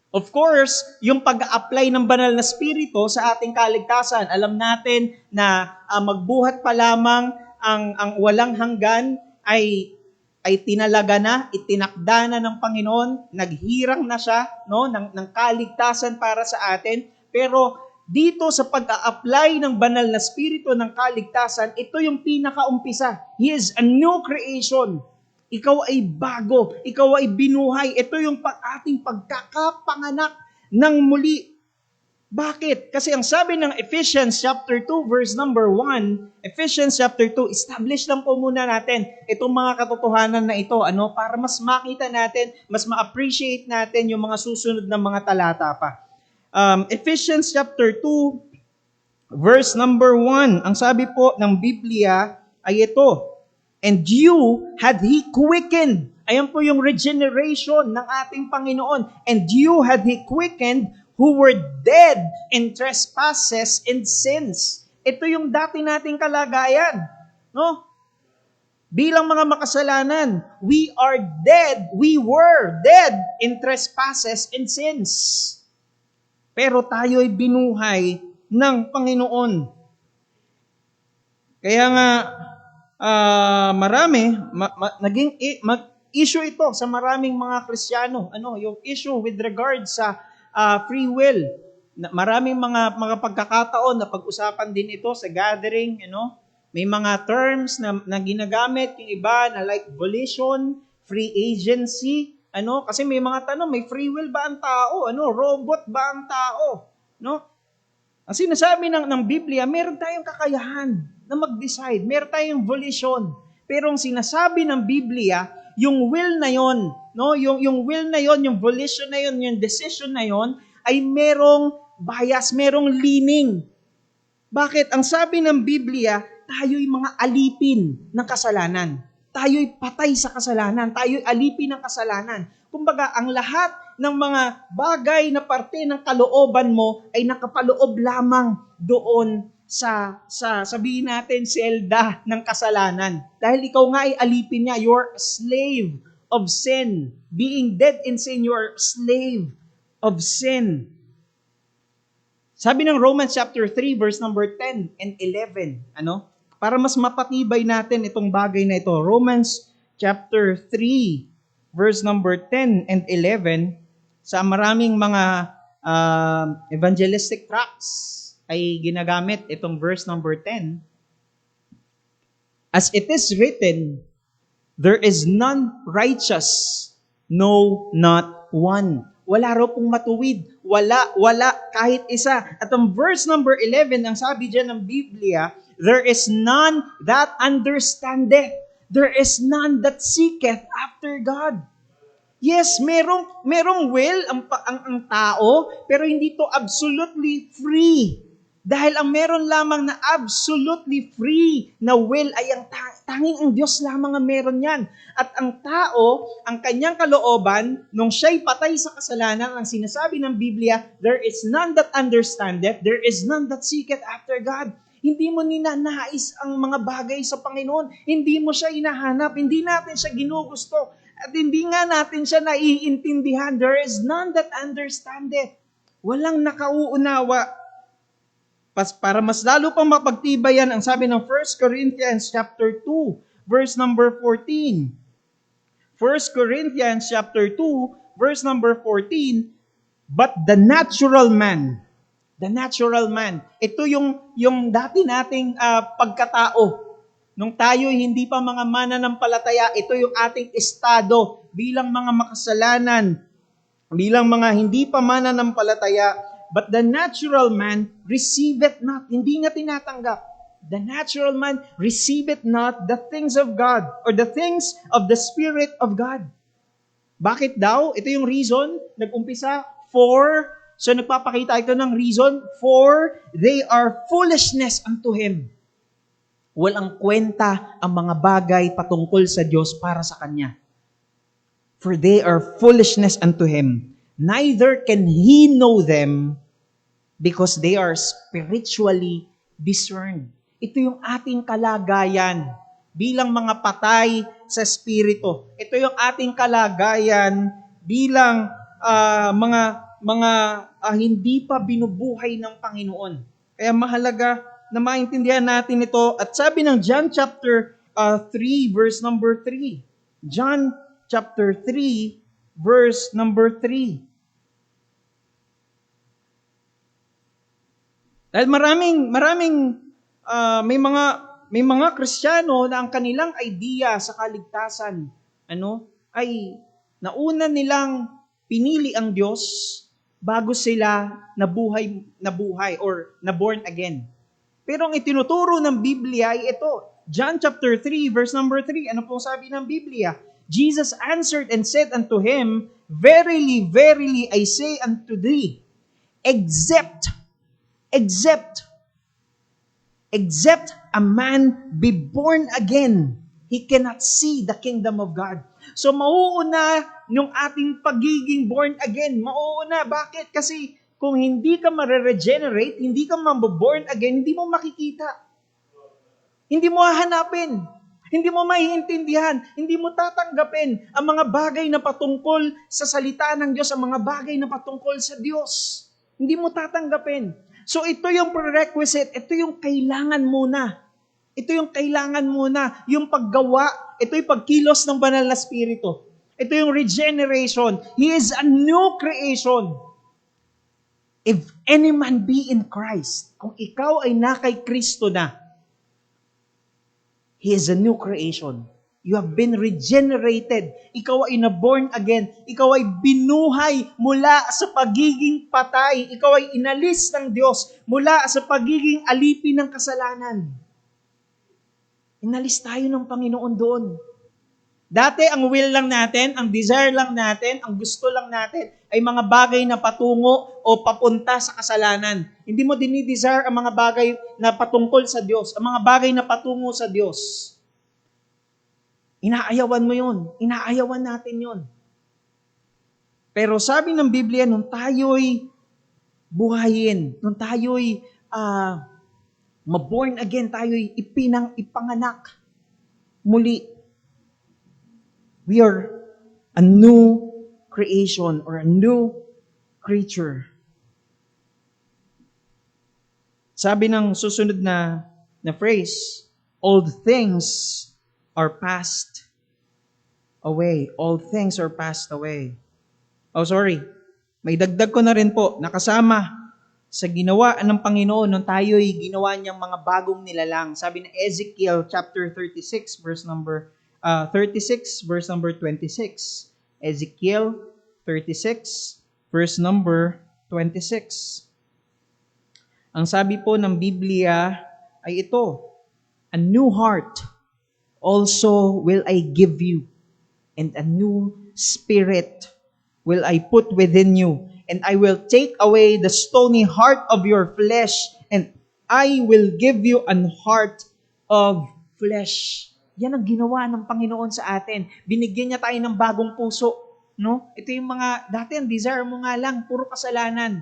Of course, yung pag-apply ng banal na spirito sa ating kaligtasan, alam natin na magbuhat pa lamang ang walang hanggan ay tinalaga na, itinakda na ng Panginoon, naghirang na siya ng kaligtasan para sa atin. Pero dito sa pag-a-apply ng banal na spirito ng kaligtasan, ito yung pinakaumpisa. He is a new creation. Ikaw ay bago, ikaw ay binuhay. Ito yung ating pagkakapanganak ng muli. Bakit? Kasi ang sabi ng Ephesians chapter 2 verse number 1, Ephesians chapter 2, establish lang po muna natin itong mga katotohanan na ito, para mas makita natin, mas ma-appreciate natin yung mga susunod na mga talata pa. Ephesians chapter 2 verse number 1, ang sabi po ng Biblia ay ito, and you had He quickened. Ayan po yung regeneration ng ating Panginoon. And you had He quickened who were dead in trespasses and sins. Ito yung dati nating kalagayan. Bilang mga makasalanan, we were dead in trespasses and sins. Pero tayo'y binuhay ng Panginoon. Kaya nga, naging issue ito sa maraming mga Kristiyano. Yung issue with regard sa free will. Maraming mga pagkakataon na pag-usapan din ito sa gathering. May mga terms na ginagamit yung iba na like volition, free agency. Kasi may mga tanong, may free will ba ang tao? Robot ba ang tao? Ang sinasabi ng Biblia, meron tayong kakayahan na mag-decide. Meron tayong volition. Pero ang sinasabi ng Biblia, yung will na yon, yung will na yon, yung volition na yon, yung decision na yon, ay merong bias, merong leaning. Bakit? Ang sabi ng Biblia, tayo'y mga alipin ng kasalanan. Tayo'y patay sa kasalanan. Tayo'y alipin ng kasalanan. Kumbaga, ang lahat ng mga bagay na parte ng kalooban mo ay nakapaloob lamang doon sabihin natin, selda ng kasalanan. Dahil ikaw nga ay alipin niya, you're a slave of sin. Being dead in sin, you're a slave of sin. Sabi ng Romans chapter 3, verse number 10 and 11, para mas mapatibay natin itong bagay na ito. Romans chapter 3, verse number 10 and 11, sa maraming mga evangelistic tracts ay ginagamit itong verse number 10. As it is written, there is none righteous, no, not one. Wala raw pong matuwid. Wala, kahit isa. At ang verse number 11, ang sabi dyan ng Biblia, there is none that understandeth. There is none that seeketh after God. Yes, merong will ang tao, pero hindi to absolutely free. Dahil ang meron lamang na absolutely free na will ay ang tanging ang Diyos lamang ang meron yan. At ang tao, ang kanyang kalooban, nung siya'y patay sa kasalanan, ang sinasabi ng Biblia, there is none that understandeth, there is none that seeketh after God. Hindi mo ninanais ang mga bagay sa Panginoon. Hindi mo siya hinahanap. Hindi natin siya ginugusto. At hindi nga natin siya naiintindihan. There is none that understandeth. Walang nakauunawa. Para mas lalo pang mapagtibayan, ang sabi ng 1 Corinthians chapter 2, verse number 14. 1 Corinthians chapter 2, verse number 14, but the natural man, ito yung dati nating pagkatao. Nung tayo hindi pa mga mananampalataya, ito yung ating estado bilang mga makasalanan, bilang mga hindi pa mananampalataya. But the natural man receiveth not. Hindi nga tinatanggap. The natural man receiveth not the things of God or the things of the Spirit of God. Bakit daw? Ito yung reason. Nag-umpisa, for. So nagpapakita ito ng reason. For they are foolishness unto him. Walang kwenta ang mga bagay patungkol sa Diyos para sa Kanya. For they are foolishness unto him. Neither can he know them because they are spiritually discerned. Ito yung ating kalagayan bilang mga patay sa Espiritu. Ito yung ating kalagayan bilang mga hindi pa binubuhay ng Panginoon. Kaya mahalaga na maintindihan natin ito. At sabi ng John chapter 3, verse number 3. John chapter 3, verse number 3. Dahil may mga Kristiyano na ang kanilang idea sa kaligtasan, ay nauna nilang pinili ang Diyos bago sila nabuhay or na-born again. Pero ang itinuturo ng Biblia ay ito. John chapter 3, verse number 3. Ano pong sabi ng Biblia? Jesus answered and said unto him, Verily, verily, I say unto thee, except a man be born again, he cannot see the kingdom of God. So mauuna yung ating pagiging born again. Mauuna. Bakit? Kasi kung hindi ka ma-regenerate, hindi ka ma-born again, hindi mo makikita. Hindi mo hahanapin. Hindi mo maiintindihan. Hindi mo tatanggapin ang mga bagay na patungkol sa salita ng Diyos, ang mga bagay na patungkol sa Diyos. Hindi mo tatanggapin. So ito yung prerequisite, ito yung kailangan muna. Ito yung kailangan muna, yung paggawa, ito yung pagkilos ng banal na Espiritu. Ito yung regeneration. He is a new creation. If any man be in Christ, kung ikaw ay na kay Kristo na, he is a new creation. You have been regenerated. Ikaw ay na-born again. Ikaw ay binuhay mula sa pagiging patay. Ikaw ay inalis ng Diyos mula sa pagiging alipin ng kasalanan. Inalis tayo ng Panginoon doon. Dati, ang will lang natin, ang desire lang natin, ang gusto lang natin, ay mga bagay na patungo o papunta sa kasalanan. Hindi mo dinidesire ang mga bagay na patungkol sa Diyos, ang mga bagay na patungo sa Diyos. Inaayawan mo yun. Inaayawan natin yun. Pero sabi ng Biblia, nung tayo'y buhayin, nung tayo'y maborn again, tayo'y ipanganak muli. We are a new creation or a new creature. Sabi ng susunod na phrase, old things are passed away. Old things are passed away. Oh, sorry. May dagdag ko na rin po, nakasama sa ginawa ng Panginoon nung tayo'y ginawa niyang mga bagong nilalang. Sabi ng Ezekiel chapter 36 verse number 26 verse number 26. Ezekiel 36 verse number 26. Ang sabi po ng Biblia ay ito, a new heart also will I give you, and a new spirit will I put within you, and I will take away the stony heart of your flesh, and I will give you an heart of flesh. Yan ang ginawa ng Panginoon sa atin. Binigyan niya tayo ng bagong puso. No? Ito yung mga, dati ang desire mo nga lang, puro kasalanan.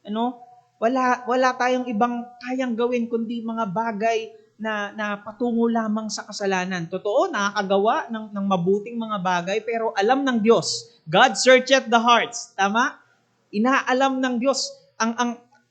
Ano? Wala tayong ibang kayang gawin kundi mga bagay na patungo lamang sa kasalanan. Totoo, nakakagawa ng mabuting mga bagay, pero alam ng Diyos. God searcheth the hearts. Tama? Inaalam ng Diyos.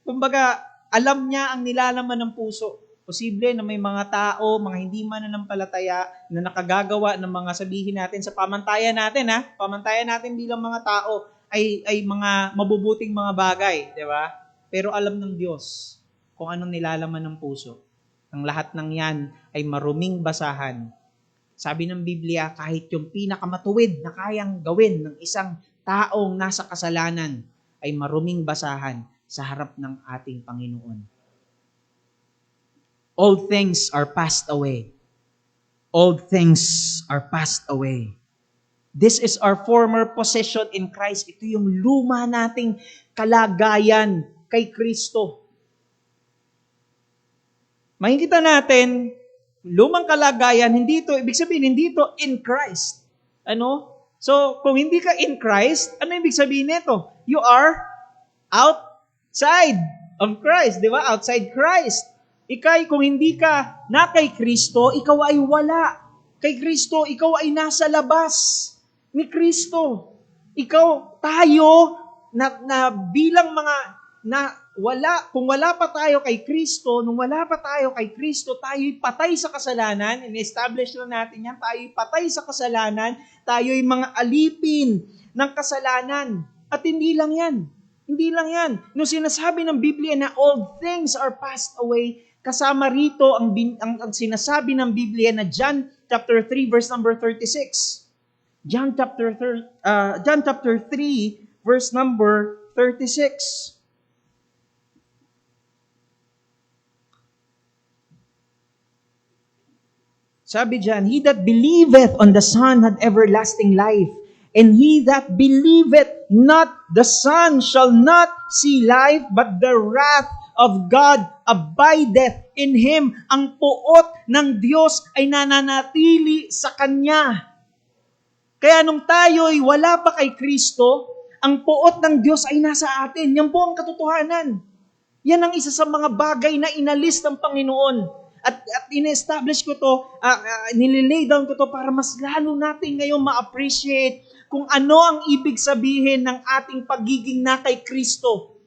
Kumbaga, alam niya ang nilalaman ng puso. Posible na may mga tao, mga hindi mananampalataya na nakagagawa ng mga sabihin natin sa pamantayan natin, pamantayan natin bilang mga tao ay mga mabubuting mga bagay, di ba? Pero alam ng Diyos kung anong nilalaman ng puso. Ang lahat ng yan ay maruming basahan. Sabi ng Biblia, kahit yung pinakamatuwid na kayang gawin ng isang taong nasa kasalanan ay maruming basahan sa harap ng ating Panginoon. All things are passed away. All things are passed away. This is our former possession in Christ. Ito yung luma nating kalagayan kay Kristo. Makikita natin, lumang kalagayan, hindi ito, ibig sabihin, hindi ito in Christ. Ano? So, kung hindi ka in Christ, ano ibig sabihin nito? You are outside of Christ, di ba? Outside Christ. Kung hindi ka na kay Kristo, ikaw ay wala. Kay Kristo, ikaw ay nasa labas ni Kristo. Tayo, na bilang mga, kung wala pa tayo kay Kristo, nung wala pa tayo kay Kristo, tayo'y patay sa kasalanan. In-establish na natin yan, tayo'y patay sa kasalanan, tayo'y mga alipin ng kasalanan. At hindi lang yan. Nung sinasabi ng Biblia na all things are passed away, kasama rito ang sinasabi ng Biblia na John chapter 3 verse number 36. John chapter 3 verse number 36. Sabi diyan, he that believeth on the Son had everlasting life, and he that believeth not the Son shall not see life, but the wrath of God abideth in him. Ang puot ng Diyos ay nananatili sa Kanya. Kaya nung tayo'y wala pa kay Kristo, ang puot ng Diyos ay nasa atin. Yan po ang katotohanan. Yan ang isa sa mga bagay na inalis ng Panginoon. At in-establish ko to, nililay down ko to para mas lalo natin ngayon ma-appreciate kung ano ang ibig sabihin ng ating pagiging na kay Kristo.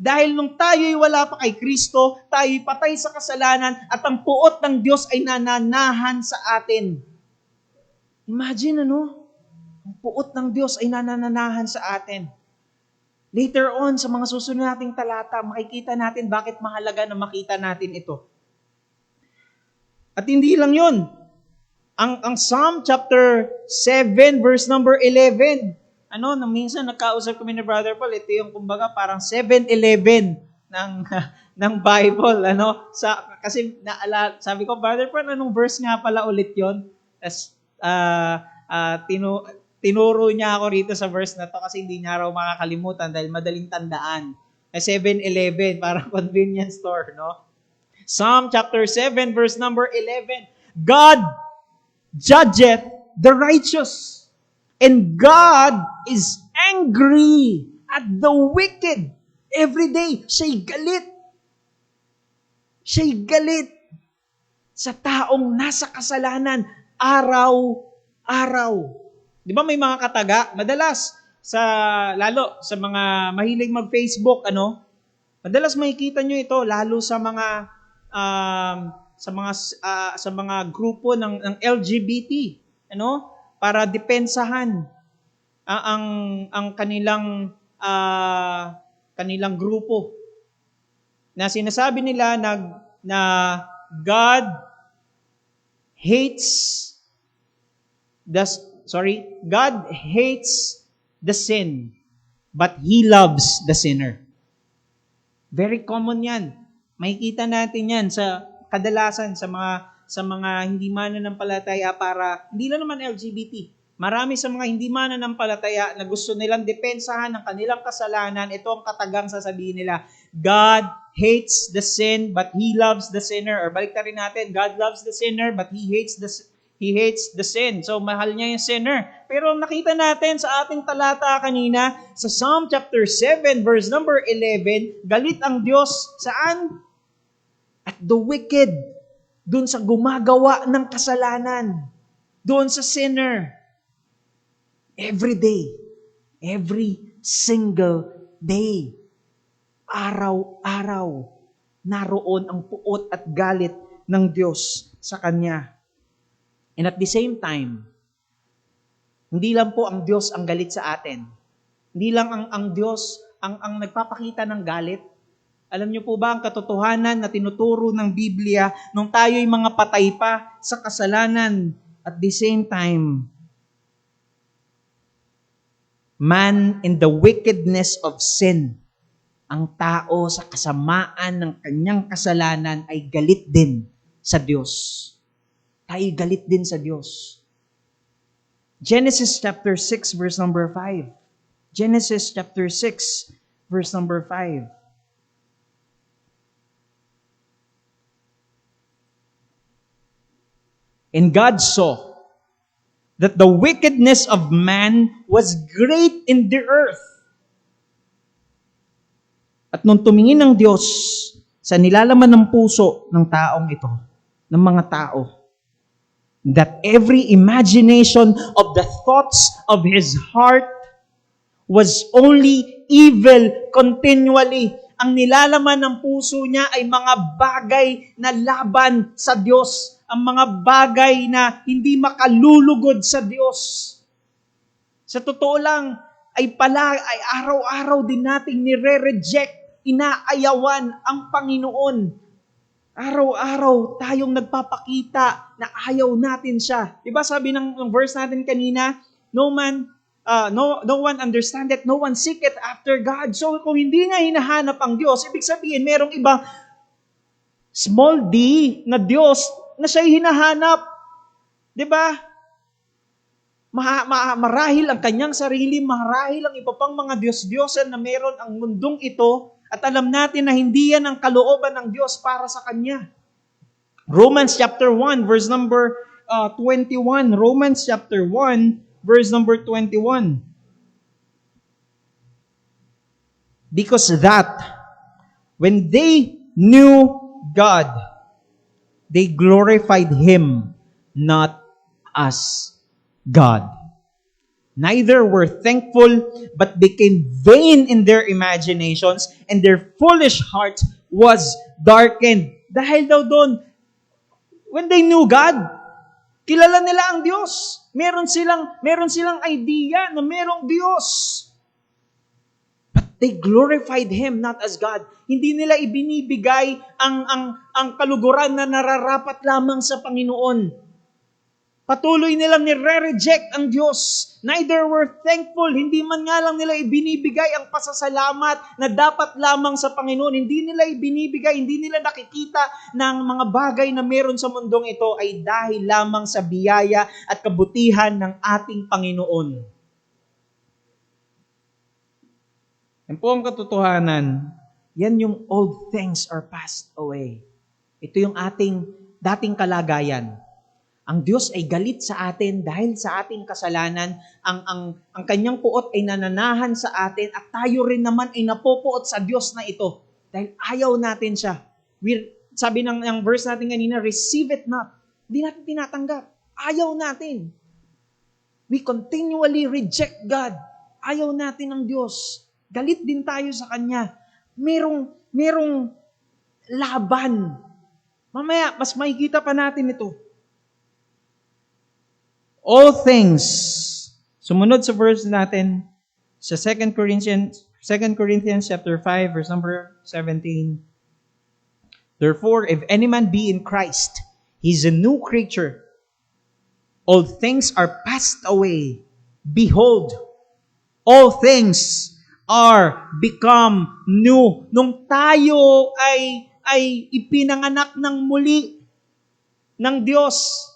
Dahil nung tayo'y wala pa kay Kristo, tayo'y patay sa kasalanan at ang puot ng Diyos ay nananahan sa atin. Imagine ang puot ng Diyos ay nananahan sa atin. Later on, sa mga susunod nating talata, makikita natin bakit mahalaga na makita natin ito. At hindi lang yun. Ang Psalm chapter 7 verse number 11. Minsan nagkausap kami ni Brother Paul, ito yung kumbaga parang 7-11 ng Bible. Kasi sabi ko, Brother Paul, anong verse nga pala ulit yun? Tinuro niya ako rito sa verse na to kasi hindi niya raw makakalimutan dahil madaling tandaan. 7-11, parang convenience store, no? Psalm chapter 7 verse number 11. God judgeth the righteous, and God is angry at the wicked. Every day, siya'y galit. Siya'y galit sa taong nasa kasalanan araw-araw. Di ba may mga kataga? Madalas, lalo sa mga mahilig mag-Facebook, madalas makikita nyo ito, lalo sa mga grupo ng LGBT, para depensahan ang kanilang grupo. Na sinasabi nila na God hates the sin, but He loves the sinner. Very common yan. Makikita natin yan kadalasan sa mga hindi mananampalataya hindi lang naman LGBT. Marami sa mga hindi mananampalataya na gusto nilang depensahan ng kanilang kasalanan, ito ang katagang sasabihin nila, God hates the sin, but He loves the sinner. Or baliktarin natin, God loves the sinner, but He hates the sin. So, mahal niya yung sinner. Pero nakita natin sa ating talata kanina, sa Psalm chapter 7, verse number 11, galit ang Diyos saan? At the wicked. Doon sa gumagawa ng kasalanan. Doon sa sinner. Every day. Every single day. Araw-araw. Naroon ang puot at galit ng Diyos sa Kanya. And at the same time, hindi lang po ang Diyos ang galit sa atin. Hindi lang ang Diyos ang nagpapakita ng galit. Alam niyo po ba ang katotohanan na tinuturo ng Biblia nung tayo'y mga patay pa sa kasalanan? At the same time, man in the wickedness of sin, ang tao sa kasamaan ng kanyang kasalanan ay galit din sa Diyos. Tayo galit din sa Diyos. Genesis chapter 6 verse number 5. Genesis chapter 6 verse number 5. And God saw that the wickedness of man was great in the earth. At nung tumingin ng Diyos sa nilalaman ng puso ng taong ito, ng mga tao, that every imagination of the thoughts of his heart was only evil continually. Ang nilalaman ng puso niya ay mga bagay na laban sa Diyos. Ang mga bagay na hindi makalulugod sa Diyos. Sa totoo lang, ay araw-araw din nating nire-reject, inaayawan ang Panginoon. Araw-araw tayong nagpapakita na ayaw natin siya. Diba sabi ng verse natin kanina, no one understandeth, no one seeketh after God. So kung hindi nga hinahanap ang Diyos, ibig sabihin merong ibang small d na Diyos na siya'y hinahanap. Diba? Marahil ang kanyang sarili, marahil ang iba pang mga Diyos-Diyosan na meron ang mundong ito, at alam natin na hindi yan ang kalooban ng Diyos para sa Kanya. Romans chapter 1, verse number 21. Romans chapter 1, verse number 21. Because that, when they knew God, they glorified Him not as God. Neither were thankful, but became vain in their imaginations, and their foolish heart was darkened. Dahil daw doon, when they knew God, kilala nila ang Diyos. Meron silang idea na merong Diyos. But they glorified Him not as God. Hindi nila ibinibigay ang kaluguran na nararapat lamang sa Panginoon. Patuloy nilang nire-reject ang Diyos. Neither were thankful. Hindi man nga lang nila ibinibigay ang pasasalamat na dapat lamang sa Panginoon. Hindi nila ibinibigay, hindi nila nakikita ng mga bagay na meron sa mundong ito ay dahil lamang sa biyaya at kabutihan ng ating Panginoon. Yan po ang katotohanan. Yan yung old things are passed away. Ito yung ating dating kalagayan. Ang Diyos ay galit sa atin dahil sa ating kasalanan. Ang kanyang puot ay nananahan sa atin at tayo rin naman ay napopuot sa Diyos na ito. Dahil ayaw natin siya. sabi ng verse natin kanina, receive it not. Hindi natin tinatanggap. Ayaw natin. We continually reject God. Ayaw natin ng Diyos. Galit din tayo sa Kanya. Merong laban. Mamaya, mas makikita pa natin ito. All things. Sumunod sa verse natin, sa 2 Corinthians chapter 5, verse number 17. Therefore, if any man be in Christ, he's a new creature. All things are passed away. Behold, all things are become new. Nung tayo ay ipinanganak ng muli ng Diyos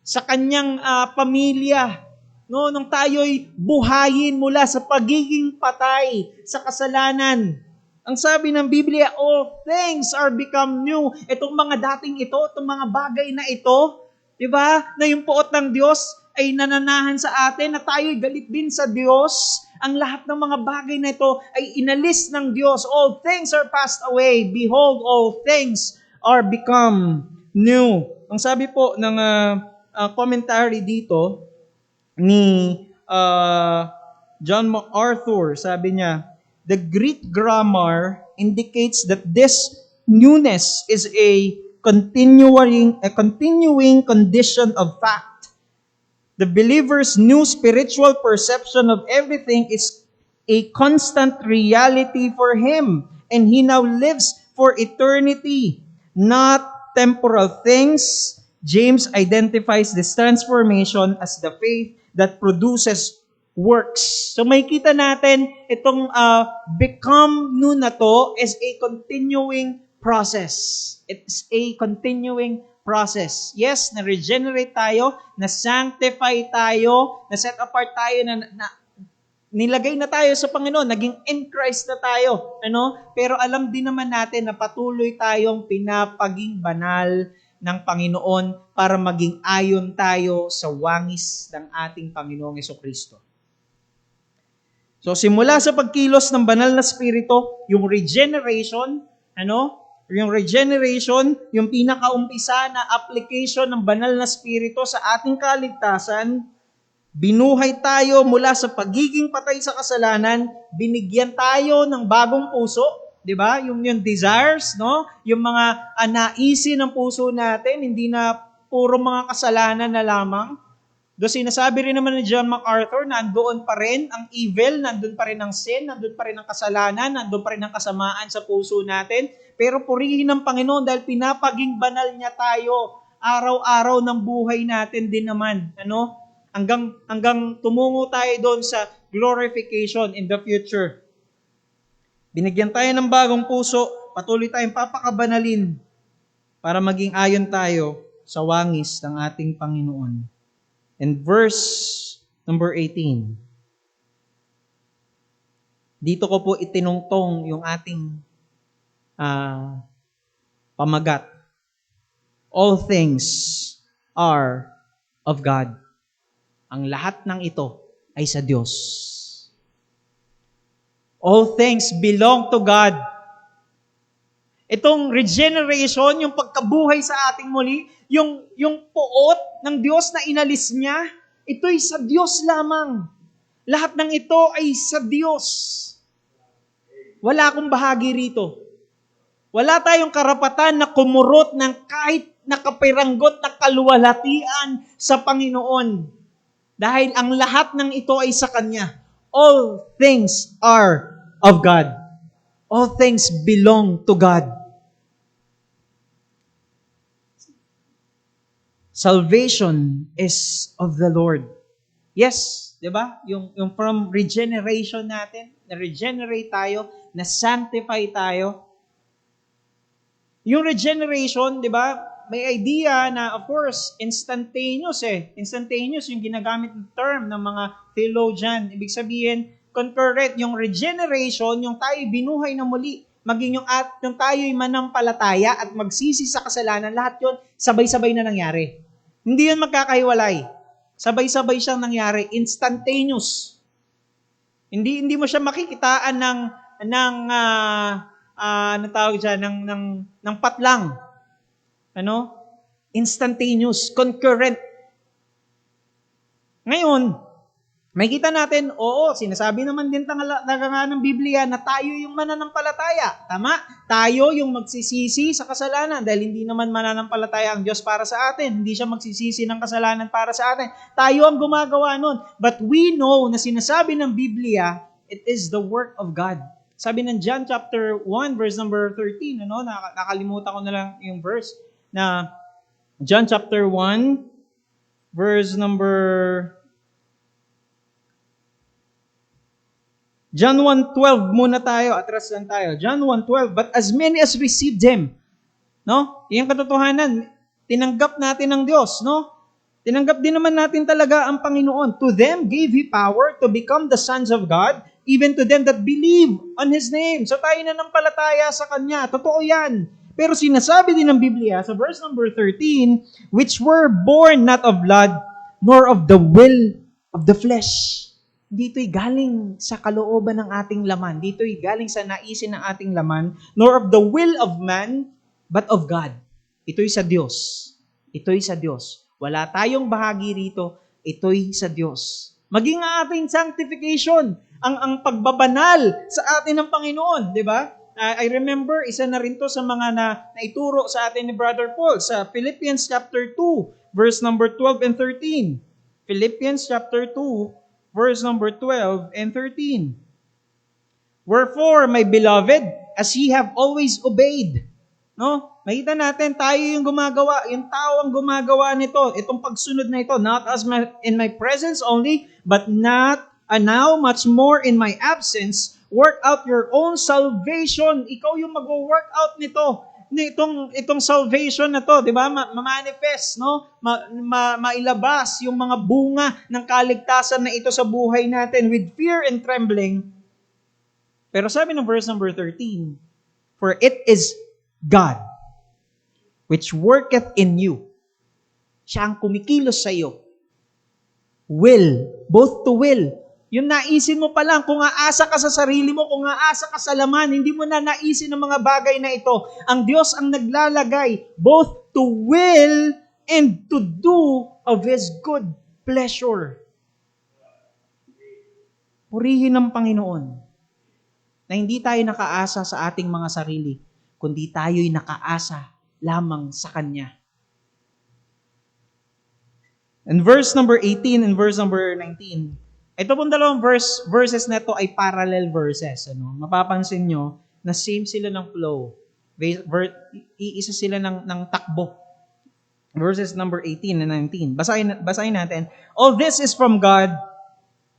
sa kanyang pamilya, no, nung tayo'y buhayin mula sa pagiging patay sa kasalanan. Ang sabi ng Biblia, all things are become new. Itong mga dating ito, itong mga bagay na ito, di ba, na yung puot ng Diyos ay nananahan sa atin, na tayo'y galit din sa Diyos. Ang lahat ng mga bagay na ito ay inalis ng Diyos. All things are passed away. Behold, all things are become new. Ang sabi po ng commentary dito ni John MacArthur, sabi niya, the Greek grammar indicates that this newness is a continuing condition of fact. The believer's new spiritual perception of everything is a constant reality for him, and he now lives for eternity, not temporal things. James identifies this transformation as the faith that produces works. So makikita natin itong become new na to is a continuing process. It's a continuing process. Yes, na-regenerate tayo, na-sanctify tayo, na-set apart tayo, na nilagay na tayo sa Panginoon, naging in Christ na tayo. Pero alam din naman natin na patuloy tayong pinapaging banal ng Panginoon para maging ayon tayo sa wangis ng ating Panginoong Jesucristo. So simula sa pagkilos ng banal na spirito, yung regeneration, yung pinakaumpisa na application ng banal na spirito sa ating kaligtasan, binuhay tayo mula sa pagiging patay sa kasalanan, binigyan tayo ng bagong puso, 'di ba? Yung desires, no? Yung mga naisin ng puso natin, hindi na puro mga kasalanan na lamang. Do sinasabi rin naman ni John MacArthur na nandoon pa rin ang evil, nandoon pa rin ang sin, nandoon pa rin ang kasalanan, nandoon pa rin ang kasamaan sa puso natin. Pero purihin ng Panginoon dahil pinapaging banal niya tayo araw-araw ng buhay natin din naman. Hanggang tumungo tayo doon sa glorification in the future. Binigyan tayo ng bagong puso, patuloy tayong papakabanalin para maging ayon tayo sa wangis ng ating Panginoon. And verse number 18. Dito ko po itinungtong yung ating pamagat. All things are of God. Ang lahat ng ito ay sa Diyos. All things belong to God. Itong regeneration, yung pagkabuhay sa ating muli, yung puot ng Diyos na inalis niya, ito'y sa Diyos lamang. Lahat ng ito ay sa Diyos. Wala akong bahagi rito. Wala tayong karapatan na kumurot ng kahit nakapiranggot na kaluwalhatian sa Panginoon. Dahil ang lahat ng ito ay sa Kanya. All things are of God. All things belong to God. Salvation is of the Lord. Yes, di ba? Yung from regeneration natin, na-regenerate tayo, na-sanctify tayo. Yung regeneration, di ba? May idea na, of course, instantaneous Instantaneous yung ginagamit ng term ng mga theologian. Ibig sabihin, concurrent, yung regeneration, yung tayo binuhay na muli, maging yung tayo'y manampalataya at magsisi sa kasalanan, lahat yun, sabay-sabay na nangyari. Hindi yun magkakahiwalay. Sabay-sabay siyang nangyari, instantaneous. Hindi mo siya makikitaan ng patlang. Instantaneous, concurrent. Ngayon, makikita natin, sinasabi naman din talaga ng Biblia na tayo yung mananampalataya. Tama? Tayo yung magsisisi sa kasalanan dahil hindi naman mananampalataya ang Diyos para sa atin. Hindi siya magsisisi ng kasalanan para sa atin. Tayo ang gumagawa nun. But we know na sinasabi ng Biblia, it is the work of God. Sabi ng John chapter 1 verse number 13, nakalimutan ko na lang yung verse na John chapter 1 verse number John 1:12 muna tayo, atras lang tayo. John 1:12, but as many as received Him, yung katotohanan, tinanggap natin ng Diyos, Tinanggap din naman natin talaga ang Panginoon. To them gave He power to become the sons of God, even to them that believe on His name. So tayo nanampalataya sa Kanya. Totoo yan. Pero sinasabi din ng Biblia sa verse number 13, which were born not of blood, nor of the will of the flesh. Dito'y galing sa kalooban ng ating laman. Dito'y galing sa naisin ng ating laman, nor of the will of man, but of God. Ito'y sa Diyos. Ito'y sa Diyos. Wala tayong bahagi rito. Ito'y sa Diyos. Maging ang ating sanctification, ang pagbabanal sa atin ng Panginoon, di ba? I remember, isa na rin to sa mga naituro sa atin ni Brother Paul sa Philippians chapter 2, verse number 12 and 13. Philippians chapter 2, verse number 12 and 13. Wherefore, my beloved, as ye have always obeyed. Makita natin, tayo yung gumagawa, yung tao ang gumagawa nito, itong pagsunod na ito, not as in my presence only, but not now much more in my absence, work out your own salvation. Ikaw yung mag-work out nito. Itong salvation na to, di ba? Ma-manifest, mailabas yung mga bunga ng kaligtasan na ito sa buhay natin with fear and trembling. Pero sabi ng verse number 13, for it is God which worketh in you. Siya ang kumikilos sa iyo. Will, both to will. Yung naisin mo pa lang, kung aasa ka sa sarili mo, kung aasa ka sa laman, hindi mo na naisin ang mga bagay na ito. Ang Diyos ang naglalagay both to will and to do of His good pleasure. Purihin ng Panginoon na hindi tayo nakaasa sa ating mga sarili, kundi tayo'y nakaasa lamang sa Kanya. In verse number 18 and verse number 19, ito pong dalawang verses na ito ay parallel verses. Mapapansin nyo na same sila ng flow. Iisa sila ng takbo. Verses number 18 and 19. Basahin natin. All this is from God,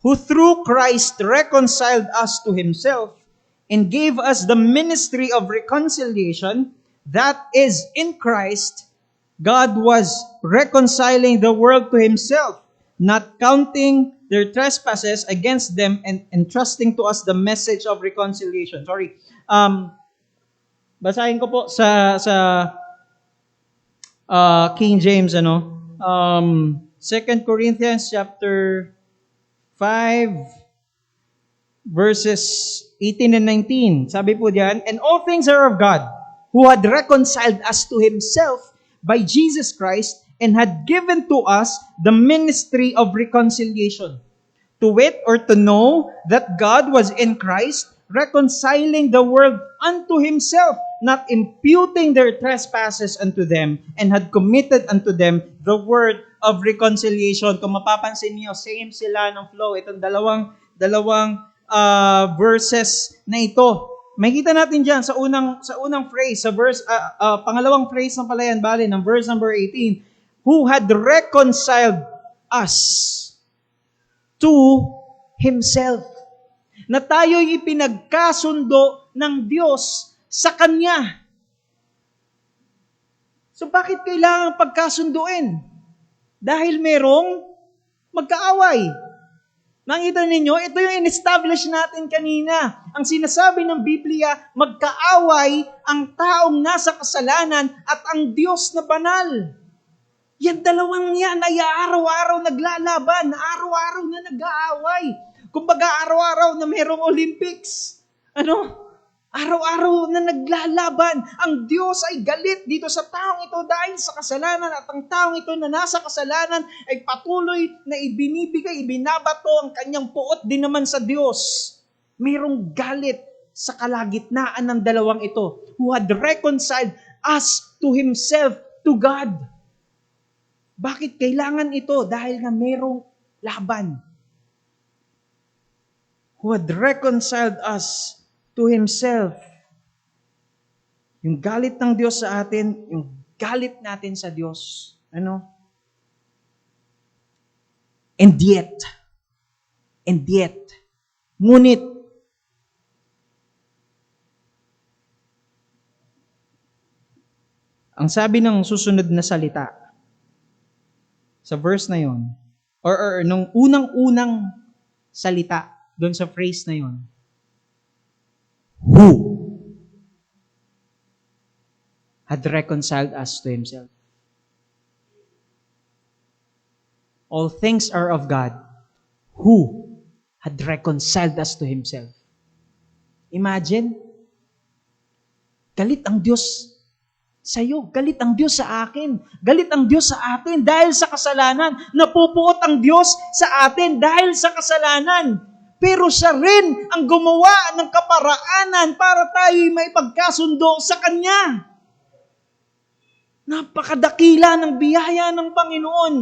who through Christ reconciled us to Himself and gave us the ministry of reconciliation. That is, in Christ, God was reconciling the world to Himself, not counting their trespasses against them and entrusting to us the message of reconciliation. Basahin ko po sa King James, 2 Corinthians chapter 5 verses 18 and 19. Sabi po diyan, and all things are of God, who had reconciled us to Himself by Jesus Christ, and had given to us the ministry of reconciliation. To wit, or to know, that God was in Christ, reconciling the world unto Himself, not imputing their trespasses unto them, and had committed unto them the word of reconciliation. Kung mapapansin niyo, same sila ng flow. Itong dalawang verses na ito. Makikita natin diyan sa unang phrase, sa verse pangalawang phrase ng pala yan, bali ng verse number 18, who had reconciled us to Himself. Na tayo'y ipinagkasundo ng Diyos sa Kanya. So bakit kailangan pagkasunduin? Dahil merong magkaaway. Nakita ninyo, ito yung in-establish natin kanina. Ang sinasabi ng Biblia, magkaaway ang taong nasa kasalanan at ang Diyos na banal. Yan dalawang yan ay araw-araw naglalaban, araw-araw na nag-aaway. Kumbaga araw-araw na merong Olympics. Araw-araw na naglalaban. Ang Diyos ay galit dito sa taong ito dahil sa kasalanan at ang taong ito na nasa kasalanan ay patuloy na ibinabato ang kanyang puot din naman sa Diyos. Mayroong galit sa kalagitnaan ng dalawang ito who had reconciled us to Himself, to God. Bakit kailangan ito? Dahil nga mayroong laban. Who had reconciled us to Himself. Yung galit ng Diyos sa atin, yung galit natin sa Diyos. Ano? And yet, ngunit, ang sabi ng susunod na salita, sa verse na yon, or nung unang-unang salita, doon sa phrase na yon, who had reconciled us to Himself. All things are of God, who had reconciled us to Himself. Imagine, galit ang Diyos sa'yo, galit ang Diyos sa akin, galit ang Diyos sa atin dahil sa kasalanan. Napupuot ang Diyos sa atin dahil sa kasalanan. Pero siya rin ang gumawa ng kaparaanan para tayo'y may pagkasundo sa Kanya. Napakadakila ng biyaya ng Panginoon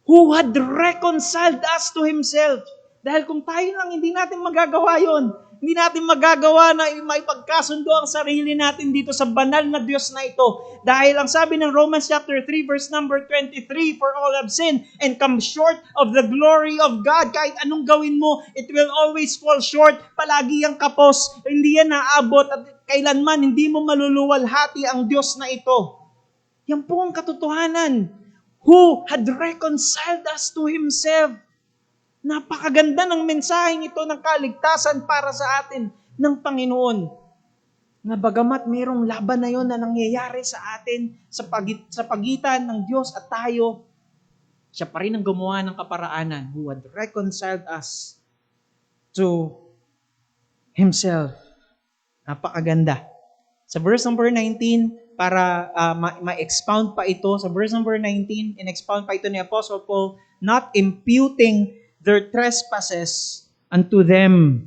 who had reconciled us to Himself. Dahil kung tayo lang, hindi natin magagawa yon. Hindi natin magagawa na may pagkasundo ang sarili natin dito sa banal na Diyos na ito. Dahil ang sabi ng Romans chapter 3 verse number 23, for all have sinned and come short of the glory of God. Kahit anong gawin mo, it will always fall short. Palagi ang kapos, hindi yan naabot at kailanman hindi mo maluluwalhati ang Diyos na ito. Yan po ang katotohanan. Who had reconciled us to Himself. Napakaganda ng mensaheng ito ng kaligtasan para sa atin ng Panginoon. Na bagamat mayroong laban na yon na nangyayari sa atin sa pagitan ng Diyos at tayo, siya pa rin ang gumawa ng kaparaanan who had reconciled us to Himself. Napakaganda. Sa verse number 19, para ma-expound pa ito, sa verse number 19, in-expound pa ito ni Apostle Paul, not imputing their trespasses unto them.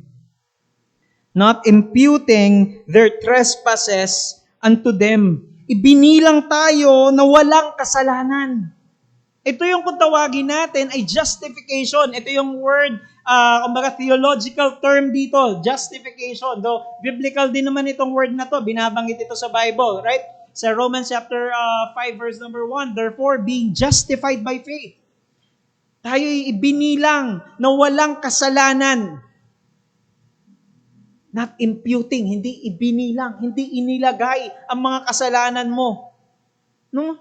Not imputing their trespasses unto them. Ibinilang tayo na walang kasalanan. Ito yung kung tawagin natin ay justification. Ito yung word, kumbaga theological term dito, justification. Though biblical din naman itong word na to, binabanggit ito sa Bible, right? Sa Romans chapter 5 verse number 1, therefore being justified by faith. Tayo'y ibinilang na walang kasalanan. Not imputing, hindi ibinilang, hindi inilagay ang mga kasalanan mo. No?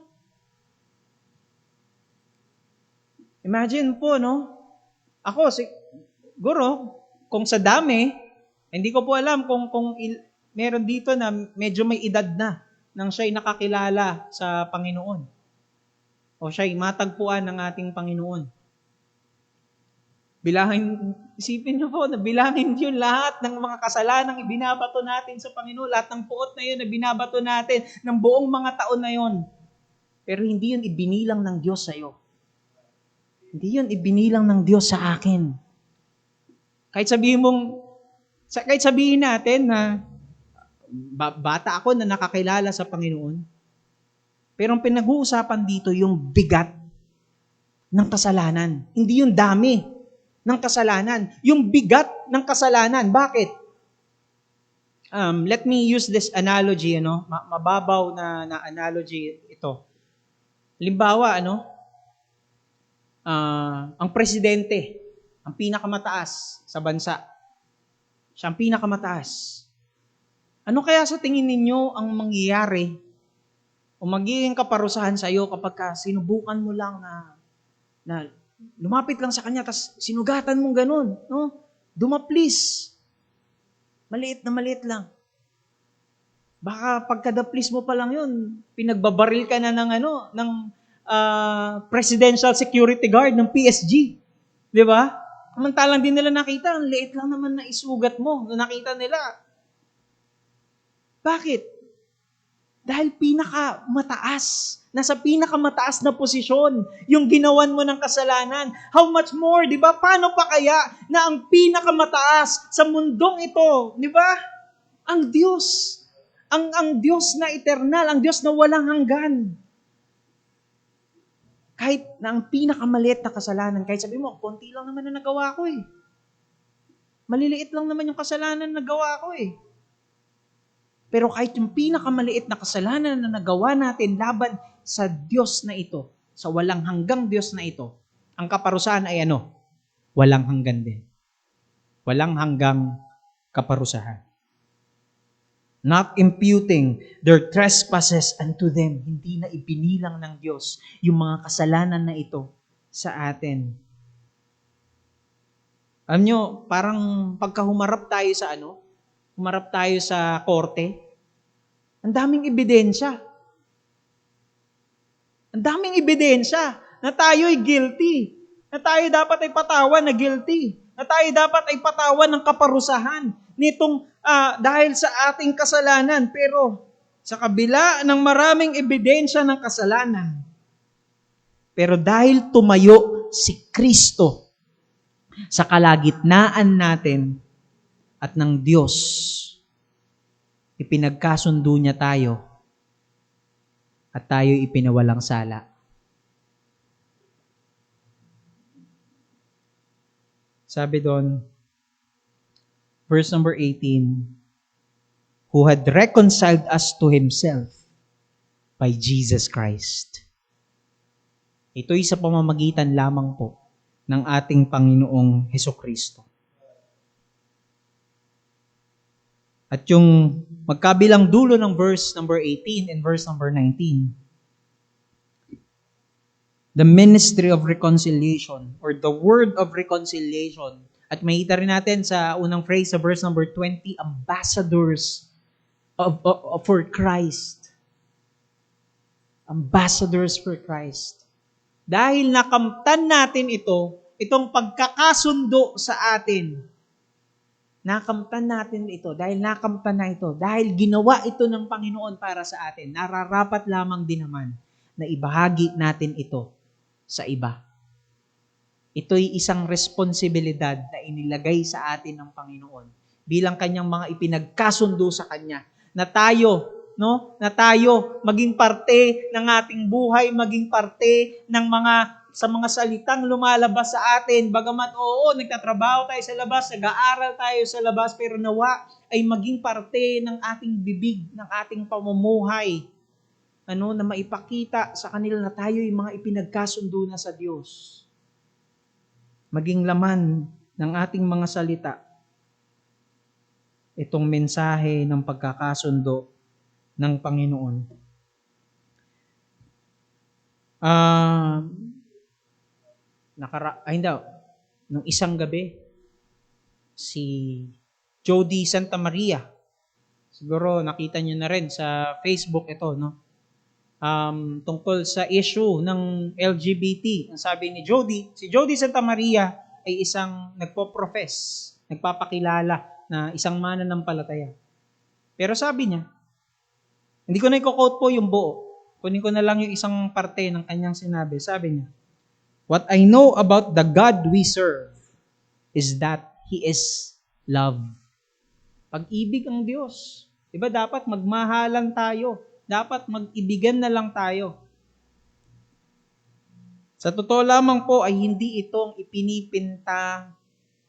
Imagine po, no? Ako, siguro, kung sa dami, hindi ko po alam kung meron dito na medyo may edad na nang siya'y nakakilala sa Panginoon. O siya'y matagpuan ng ating Panginoon. Isipin niyo po na bilangin yun lahat ng mga kasalanang ibinabato natin sa Panginoon, lahat ng puot na yun na binabato natin ng buong mga taon na yun. Pero hindi yun ibinilang ng Diyos sa iyo. Hindi yun ibinilang ng Diyos sa akin. Kahit sabihin natin na bata ako na nakakilala sa Panginoon, pero ang pinag-uusapan dito yung bigat ng kasalanan. Hindi yung dami ng kasalanan. Yung bigat ng kasalanan. Bakit? Let me use this analogy, mababaw na analogy ito. Halimbawa, ang presidente, ang pinakamataas sa bansa. Siya ang pinakamataas. Ano kaya sa tingin ninyo ang mangyayari o magiging kaparusahan sa iyo kapag sinubukan mo lang na lumapit lang sa kanya, tas sinugatan mong ganun, no? Dumaplis. Maliit na maliit lang. Baka pagkadaplis mo pa lang yun, pinagbabaril ka na ng presidential security guard ng PSG. Di ba? Samantalang din nila nakita, ang liit lang naman na isugat mo. Nakita nila, Bakit? Dahil pinakamataas. Nasa pinakamataas na posisyon yung ginawan mo ng kasalanan. How much more, di ba? Paano pa kaya na ang pinakamataas sa mundong ito, di ba? Ang Diyos. Ang Diyos na eternal, ang Diyos na walang hanggan. Kahit na ang pinakamaliit na kasalanan, kahit sabi mo, konti lang naman na nagawa ko eh. Maliliit lang naman yung kasalanan na nagawa ko eh. Pero kahit yung pinakamaliit na kasalanan na nagawa natin laban sa Diyos na ito, sa walang hanggang Diyos na ito, ang kaparusahan ay ano? Walang hanggan din. Walang hanggang kaparusahan. Not imputing their trespasses unto them. Hindi na ibinilang ng Diyos yung mga kasalanan na ito sa atin. Alam nyo, parang pagka humarap tayo sa korte, ang daming ebidensya. Ang daming ebidensya na tayo'y guilty. Na tayo dapat ay patawan na guilty. Na tayo dapat ay patawan ng kaparusahan nitong dahil sa ating kasalanan. Pero sa kabila ng maraming ebidensya ng kasalanan, pero dahil tumayo si Kristo sa kalagitnaan natin at ng Diyos, ipinagkasundo niya tayo at tayo ipinawalang sala. Sabi doon, verse number 18, who had reconciled us to Himself by Jesus Christ. Ito'y sa pamamagitan lamang po ng ating Panginoong Hesukristo. At yung magkabilang dulo ng verse number 18 and verse number 19, the ministry of reconciliation or the word of reconciliation. At makita rin natin sa unang phrase sa verse number 20, ambassadors for Christ. Ambassadors for Christ. Dahil nakamtan natin itong pagkakasundo sa atin. Nakamtan natin ito. Dahil nakamtan na ito. Dahil ginawa ito ng Panginoon para sa atin. Nararapat lamang din naman na ibahagi natin ito sa iba. Ito'y isang responsibilidad na inilagay sa atin ng Panginoon bilang kanyang mga ipinagkasundo sa kanya na tayo maging parte ng ating buhay, maging parte ng sa mga salitang lumalabas sa atin. Bagamat nagtatrabaho tayo sa labas, nag-aaral tayo sa labas, pero nawa ay maging parte ng ating bibig, ng ating pamumuhay. Na maipakita sa kanila na tayo yung mga ipinagkasundo na sa Diyos. Maging laman ng ating mga salita itong mensahe ng pagkakasundo ng Panginoon. Nung isang gabi, si Jody Santa Maria, siguro nakita niyo na rin sa Facebook ito, tungkol sa issue ng LGBT. Ang sabi ni Jody, si Jody Santa Maria ay isang nagpo-profess, nagpapakilala na isang mananampalataya. Pero sabi niya, hindi ko na i-quote po yung buo. Kunin ko na lang yung isang parte ng kanyang sinabi. Sabi niya, what I know about the God we serve is that He is love. Pag-ibig ang Diyos. Diba dapat magmahalan tayo. Dapat mag-ibigan na lang tayo. Sa totoo lamang po ay hindi itong ipinipinta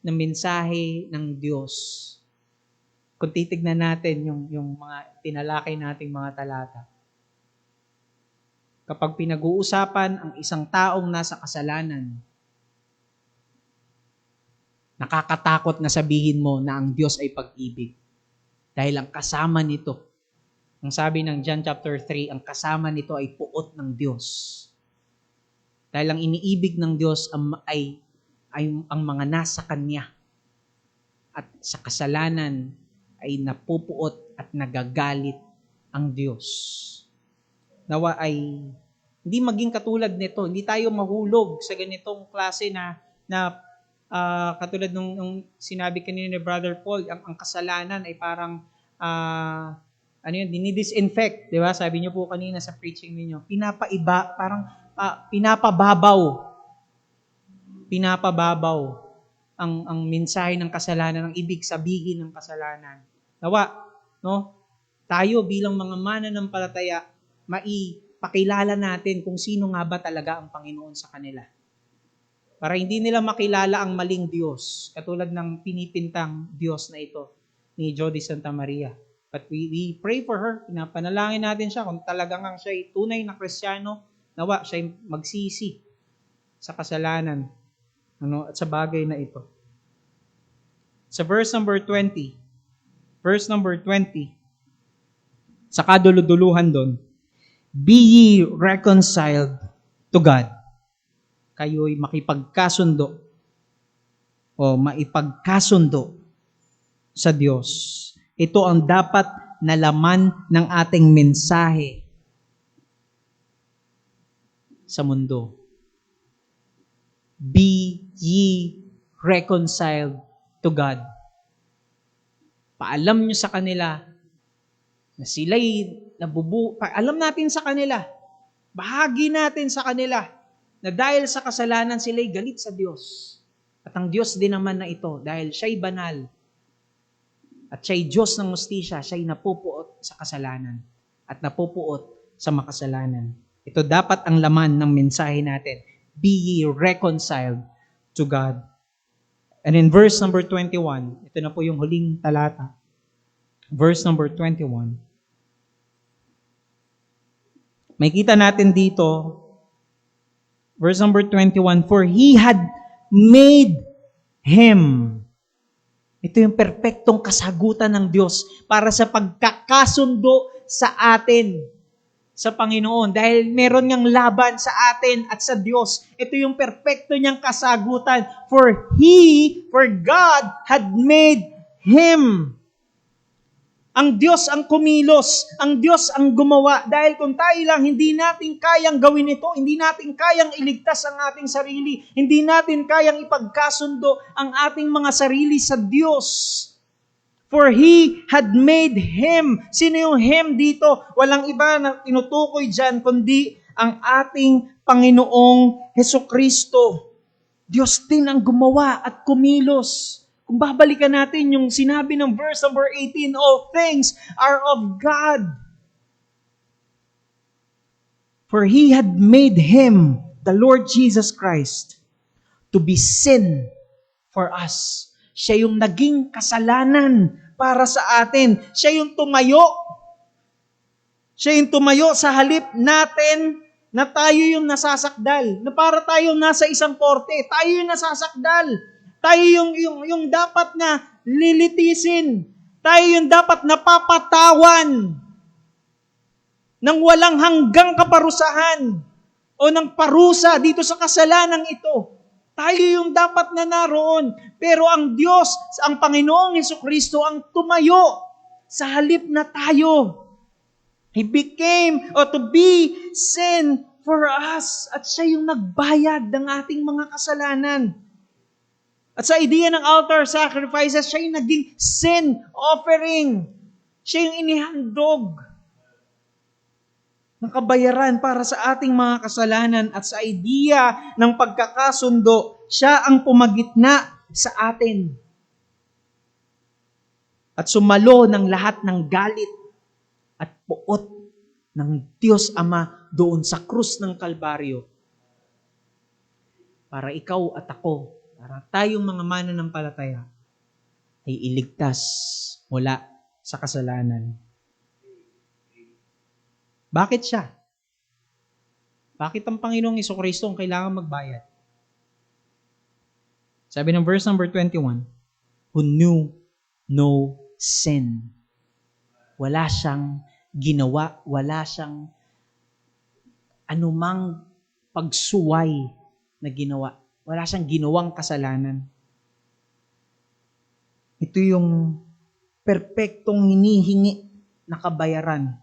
na mensahe ng Diyos. Kung titignan natin yung mga tinalakay nating mga talata. Kapag pinag-uusapan ang isang taong nasa kasalanan, nakakatakot na sabihin mo na ang Diyos ay pag-ibig. Dahil ang kasama nito, ang sabi ng John chapter 3, ang kasama nito ay puot ng Diyos. Dahil ang iniibig ng Diyos ay ang mga nasa Kanya. At sa kasalanan ay napupuot at nagagalit ang Diyos. Nawa ay hindi maging katulad nito. Hindi tayo mahulog sa ganitong klase na katulad nung sinabi kanina ni Brother Paul, ang kasalanan ay parang ano yun, dinidisinfect, di ba? Sabi niyo po kanina sa preaching niyo, pinapaiba, parang pinapababaw ang mensahe ng kasalanan, ang ibig sabihin ng kasalanan. Nawa, no? Tayo bilang mga mananampalataya, maipakilala natin kung sino nga ba talaga ang Panginoon sa kanila. Para hindi nila makilala ang maling Diyos, katulad ng pinipintang Diyos na ito ni Jody Santa Maria. But we pray for her, pinapanalangin natin siya kung talagang siya ay tunay na Kristiyano, nawa siya ay magsisi sa kasalanan at sa bagay na ito. Sa verse number 20, sa kaduluduluhan doon, be ye reconciled to God. Kayo'y makipagkasundo o maipagkasundo sa Diyos. Ito ang dapat na laman ng ating mensahe sa mundo. Be ye reconciled to God. Paalam nyo sa kanila na sila'y alam natin sa kanila, bahagi natin sa kanila na dahil sa kasalanan sila'y galit sa Diyos. At ang Diyos din naman na ito, dahil siya'y banal, at siya'y Diyos ng hustisya, siya'y napupuot sa kasalanan at napupuot sa makasalanan. Ito dapat ang laman ng mensahe natin. Be ye reconciled to God. And in verse number 21, ito na po yung huling talata. Verse number 21. May kita natin dito, verse number 21, for He had made Him. Ito yung perpektong kasagutan ng Diyos para sa pagkakasundo sa atin sa Panginoon. Dahil meron niyang laban sa atin at sa Diyos. Ito yung perpekto niyang kasagutan. For God had made Him. Ang Diyos ang kumilos. Ang Diyos ang gumawa. Dahil kung tayo lang, hindi natin kayang gawin ito. Hindi natin kayang iligtas ang ating sarili. Hindi natin kayang ipagkasundo ang ating mga sarili sa Diyos. For He had made Him. Sino yung Him dito? Walang iba na tinutukoy dyan, kundi ang ating Panginoong Hesukristo. Diyos din ang gumawa at kumilos. Kung babalikan natin yung sinabi ng verse number 18, all things are of God. For He had made Him, the Lord Jesus Christ, to be sin for us. Siya yung naging kasalanan para sa atin. Siya yung tumayo. Siya yung tumayo sa halip natin na tayo yung nasasakdal. Na para tayo nasa isang korte. Tayo yung nasasakdal. Tayo yung dapat na lilitisin. Tayo yung dapat napapatawan ng walang hanggang kaparusahan o ng parusa dito sa kasalanang ito. Tayo yung dapat na naroon. Pero ang Diyos, ang Panginoong Hesukristo ang tumayo sa halip na tayo. He became to be sin for us. At siya yung nagbayad ng ating mga kasalanan. At sa ideya ng altar sacrifices, siya yung naging sin offering. Siya yung inihandog ng kabayaran para sa ating mga kasalanan. At sa ideya ng pagkakasundo, siya ang pumagitna sa atin. At sumalo ng lahat ng galit at puot ng Diyos Ama doon sa krus ng Kalbaryo. Para ikaw at ako, para tayong mga mananampalataya ay iligtas mula sa kasalanan. Bakit siya? Bakit ang Panginoong Hesukristo ang kailangan magbayad? Sabi ng verse number 21, who knew no sin. Wala siyang ginawa, wala siyang anumang pagsuway na ginawa. Wala siyang ginawang kasalanan. Ito yung perpektong hinihingi na kabayaran.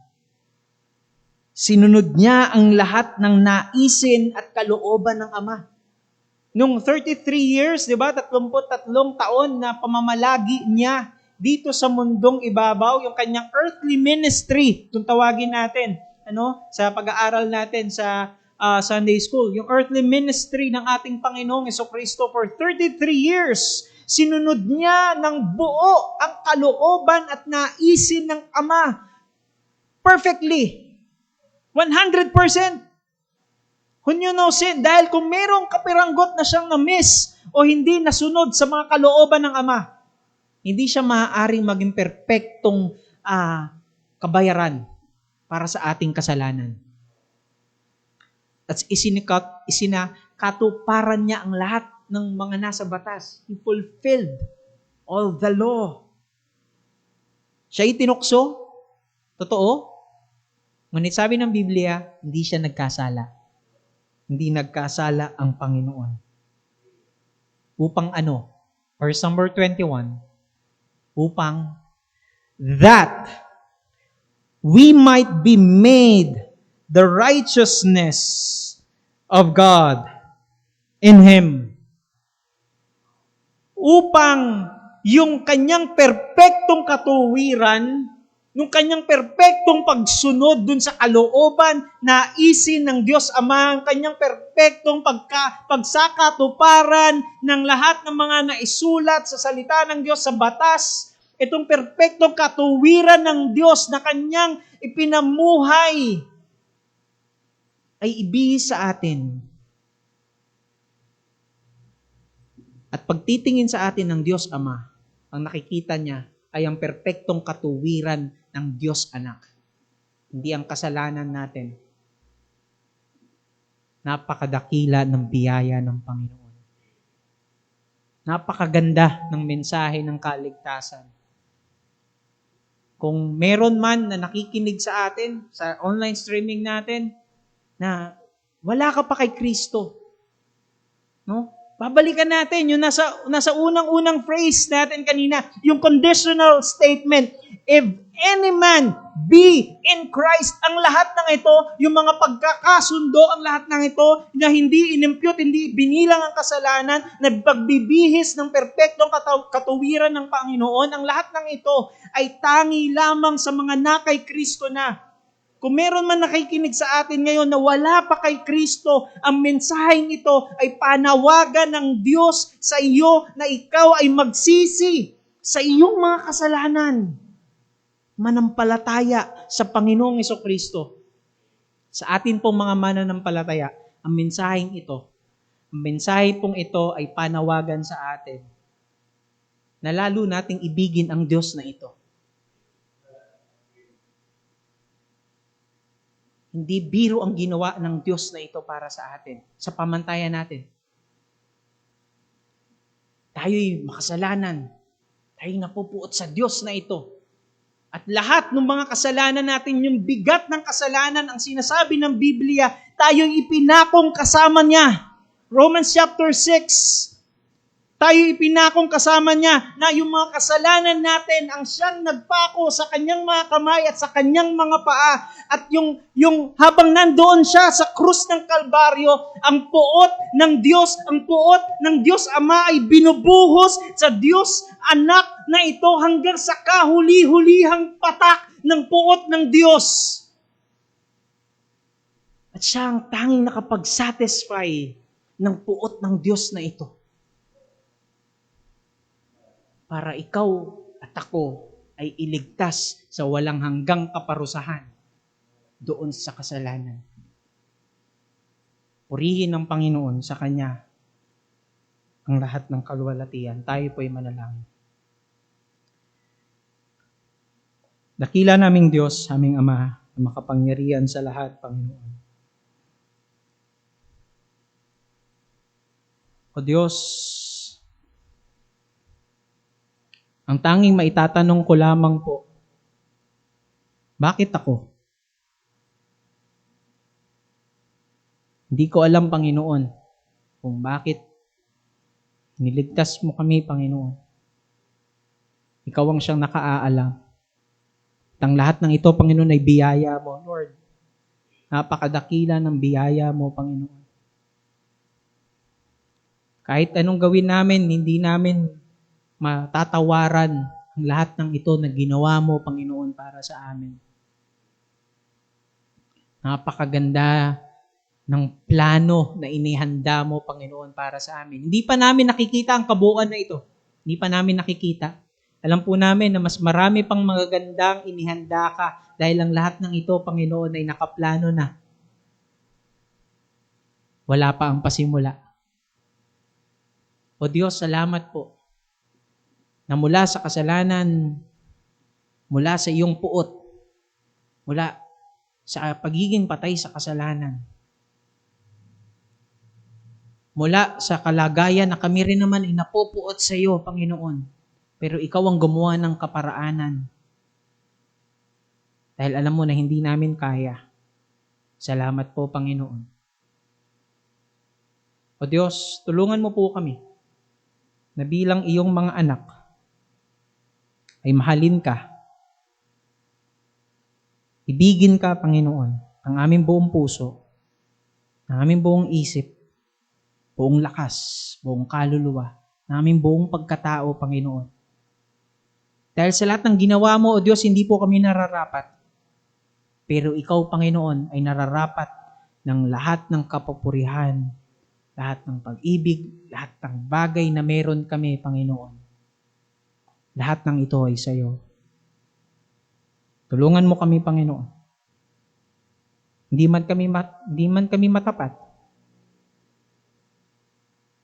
Sinunod niya ang lahat ng naisin at kalooban ng Ama. Nung 33 years, di ba, 33 taon na pamamalagi niya, dito sa mundong ibabaw, yung kanyang earthly ministry, kung tawagin natin, sa pag-aaral natin sa Sunday School, yung earthly ministry ng ating Panginoong Jesucristo for 33 years. Sinunod niya ng buo ang kalooban at naisin ng Ama. Perfectly. 100%. Who knew no sin? Dahil kung merong kapiranggot na siyang na-miss o hindi nasunod sa mga kalooban ng Ama, hindi siya maaaring maging perpektong kabayaran para sa ating kasalanan. At isinakatuparan niya ang lahat ng mga nasa batas. He fulfilled all the law. Siya itinukso. Totoo. Ngunit sabi ng Biblia, hindi siya nagkasala. Hindi nagkasala ang Panginoon. Upang ano? Verse number 21. Upang that we might be made the righteousness of God in Him. Upang yung kanyang perpektong katuwiran, yung kanyang perpektong pagsunod dun sa kalooban na isin ng Diyos Ama, ang kanyang perpektong pagsakatuparan ng lahat ng mga naisulat sa salita ng Diyos sa batas, itong perpektong katuwiran ng Diyos na kanyang ipinamuhay, ay ibihis sa atin. At pagtitingin sa atin ng Diyos Ama, ang nakikita niya ay ang perpektong katuwiran ng Diyos Anak. Hindi ang kasalanan natin. Napakadakila ng biyaya ng Panginoon. Napakaganda ng mensahe ng kaligtasan. Kung meron man na nakikinig sa atin, sa online streaming natin, na wala ka pa kay Kristo, no? Babalikan natin yung nasa unang-unang phrase natin kanina, yung conditional statement. If any man be in Christ, ang lahat ng ito, yung mga pagkakasundo, ang lahat ng ito, na hindi inimpute, hindi binilang ang kasalanan, na pagbibihis ng perpektong katuwiran ng Panginoon, ang lahat ng ito ay tangi lamang sa mga nakay Kristo na. Kung meron man nakikinig sa atin ngayon na wala pa kay Kristo, ang mensaheng ito ay panawagan ng Diyos sa iyo na ikaw ay magsisi sa iyong mga kasalanan. Manampalataya sa Panginoong Jesucristo. Sa atin pong mga mananampalataya, ang mensaheng ito, ang mensahe pong ito ay panawagan sa atin na lalo nating ibigin ang Diyos na ito. Hindi biro ang ginawa ng Diyos na ito para sa atin, sa pamantayan natin. Tayo'y makasalanan. Tayo'y napupuot sa Diyos na ito. At lahat ng mga kasalanan natin, yung bigat ng kasalanan, ang sinasabi ng Biblia, tayo'y ipinakong kasama niya. Romans chapter 6. Tayo ipinakong kasama niya na yung mga kasalanan natin ang siyang nagpako sa kanyang mga kamay at sa kanyang mga paa. At yung habang nandoon siya sa krus ng Kalbaryo, ang puot ng Diyos Ama ay binubuhos sa Diyos Anak na ito hanggang sa kahuli-hulihang patak ng puot ng Diyos. At siya ang tanging nakapag-satisfy ng puot ng Diyos na ito. Para ikaw at ako ay iligtas sa walang hanggang kaparusahan doon sa kasalanan. Purihin ng Panginoon sa Kanya ang lahat ng kaluwalhatian. Tayo po'y manalangin. Dakila naming Diyos, aming Ama, na makapangyarihan sa lahat, Panginoon. O Diyos, ang tanging maitatanong ko lamang po, bakit ako? Hindi ko alam, Panginoon, kung bakit niligtas mo kami, Panginoon. Ikaw ang siyang nakaalam. At ang lahat ng ito, Panginoon, ay biyaya mo, Lord. Napakadakila ng biyaya mo, Panginoon. Kahit anong gawin namin, hindi namin matatawaran ang lahat ng ito na ginawa mo, Panginoon, para sa amin. Napakaganda ng plano na inihanda mo, Panginoon, para sa amin. Hindi pa namin nakikita ang kabuuan na ito. Hindi pa namin nakikita. Alam po namin na mas marami pang magagandang inihanda ka dahil ang lahat ng ito, Panginoon, ay nakaplano na. Wala pa ang pasimula. O Diyos, salamat po na mula sa kasalanan, mula sa iyong puot, mula sa pagiging patay sa kasalanan, mula sa kalagayan na kami rin naman ay napupuot sa iyo, Panginoon, pero ikaw ang gumawa ng kaparaanan. Dahil alam mo na hindi namin kaya. Salamat po, Panginoon. O Diyos, tulungan mo po kami na bilang iyong mga anak ay mahalin ka. Ibigin ka, Panginoon, ang aming buong puso, ang aming buong isip, buong lakas, buong kaluluwa, ang aming buong pagkatao, Panginoon. Dahil sa lahat ng ginawa mo, O Diyos, hindi po kami nararapat. Pero ikaw, Panginoon, ay nararapat ng lahat ng kapupurihan, lahat ng pag-ibig, lahat ng bagay na meron kami, Panginoon. Lahat ng ito ay sa iyo. Tulungan mo kami, Panginoon. Hindi man kami matapat.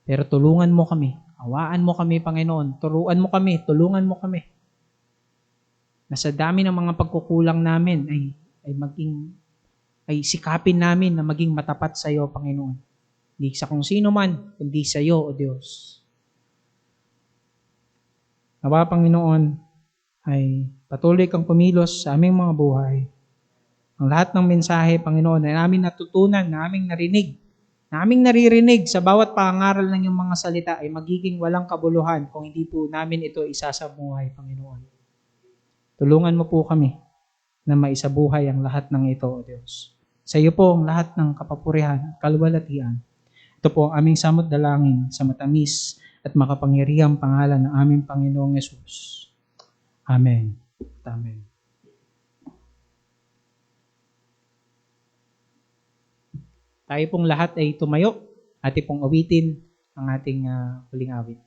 Pero tulungan mo kami. Awaan mo kami, Panginoon. Tulungan mo kami. Na sa dami ng mga pagkukulang namin ay sikapin namin na maging matapat sa iyo, Panginoon. Hindi sa kung sino man, kundi sa iyo, O Diyos. Nawa, Panginoon, ay patuloy kang kumilos sa aming mga buhay. Ang lahat ng mensahe, Panginoon, na namin natutunan, na aming naririnig sa bawat pangaral ng iyong mga salita ay magiging walang kabuluhan kung hindi po namin ito isasabuhay, Panginoon. Tulungan mo po kami na maisabuhay ang lahat ng ito, O Diyos. Sa iyo po ang lahat ng kapapurihan, kalwalatian. Ito po ang aming samot dalangin sa matamis at makapangyarihang pangalan ng aming Panginoong Yesus. Amen. Amen. Tayo pong lahat ay tumayo at pong awitin ang ating huling awit.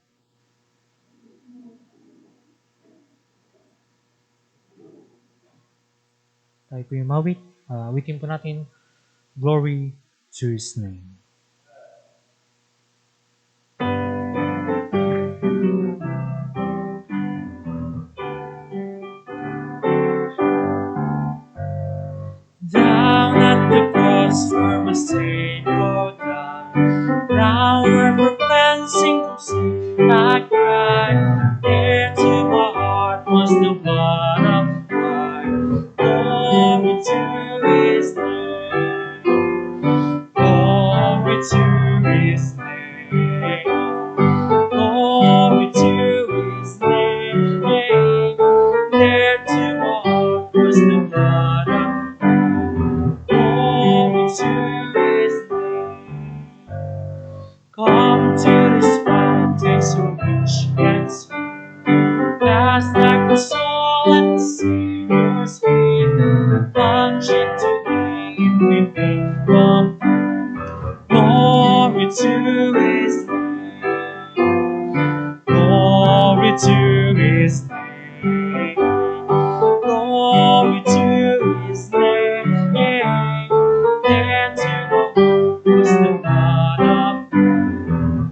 Tayo po yung mawit. Awitin po natin, Glory to His name. Down at the cross where my Savior died, down where for cleansing from sin I cried, there to my heart was the blood of Christ. Glory to His name, glory to His name, glory to His name. There to my heart was the blood of come to this fountain so rich and sweet, fast like the soul at the Savior's feet, plunge into thee and we may complete. Glory to His name, glory to His name, glory to His name. There to the Lord was the blood of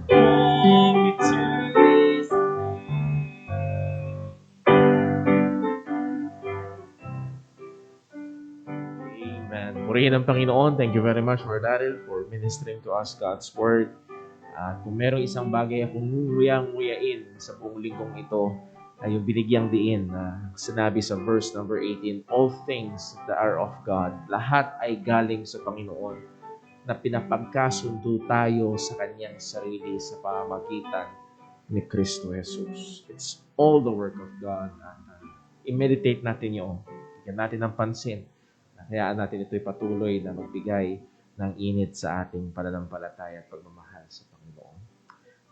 glory to His name. Amen. Purihin ang Panginoon. Thank you very much, Lord Daryl, for ministering to us God's Word. At kung merong isang bagay akong nguyang-nguyain sa buong linggong ito, ay yung binigyang diin na sinabi sa verse number 18, all things that are of God, lahat ay galing sa Panginoon, na pinapagkasundo tayo sa Kanyang sarili sa pamamagitan ni Kristo Jesus. It's all the work of God. I-meditate natin yun. Bigyan natin ng pansin. Hayaan natin ito'y patuloy na magbigay ng init sa ating pananampalataya at pagmamahal sa Panginoon.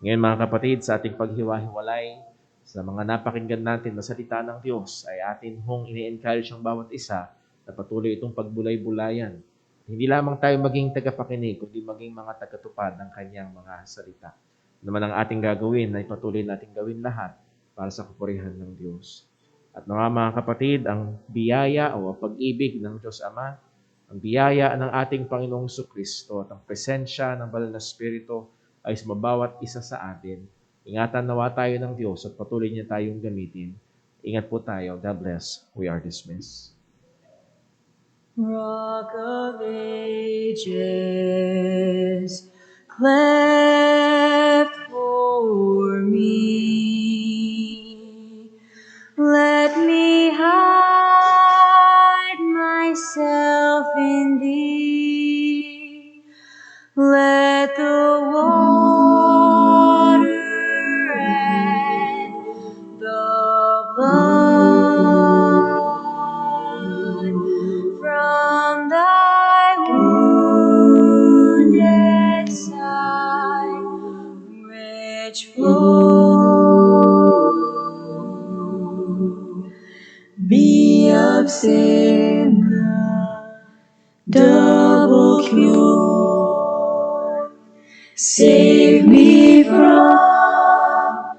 Ngayon mga kapatid, sa ating paghiwa-hiwalay, sa mga napakinggan natin na salita ng Diyos, ay atin hong ini-encourage ang bawat isa na patuloy itong pagbulay-bulayan. Hindi lamang tayo maging tagapakinig, kundi maging mga tagatupad ng kanyang mga salita. Naman ang ating gagawin ay patuloy nating gawin lahat para sa kapurihan ng Diyos. At mga kapatid, ang biyaya o pag-ibig ng Diyos Ama, ang biyaya ng ating Panginoong Jesucristo at ang presensya ng Banal na Espiritu ay sa bawat isa sa atin. Ingatan nawa tayo ng Diyos at patuloy niya tayong gamitin. Ingat po tayo. God bless. We are dismissed. Rock of ages, cleft for me. Let me hide myself in thee. Let the water and the blood from thy wounded side rich flow be of sin double cure. Save me from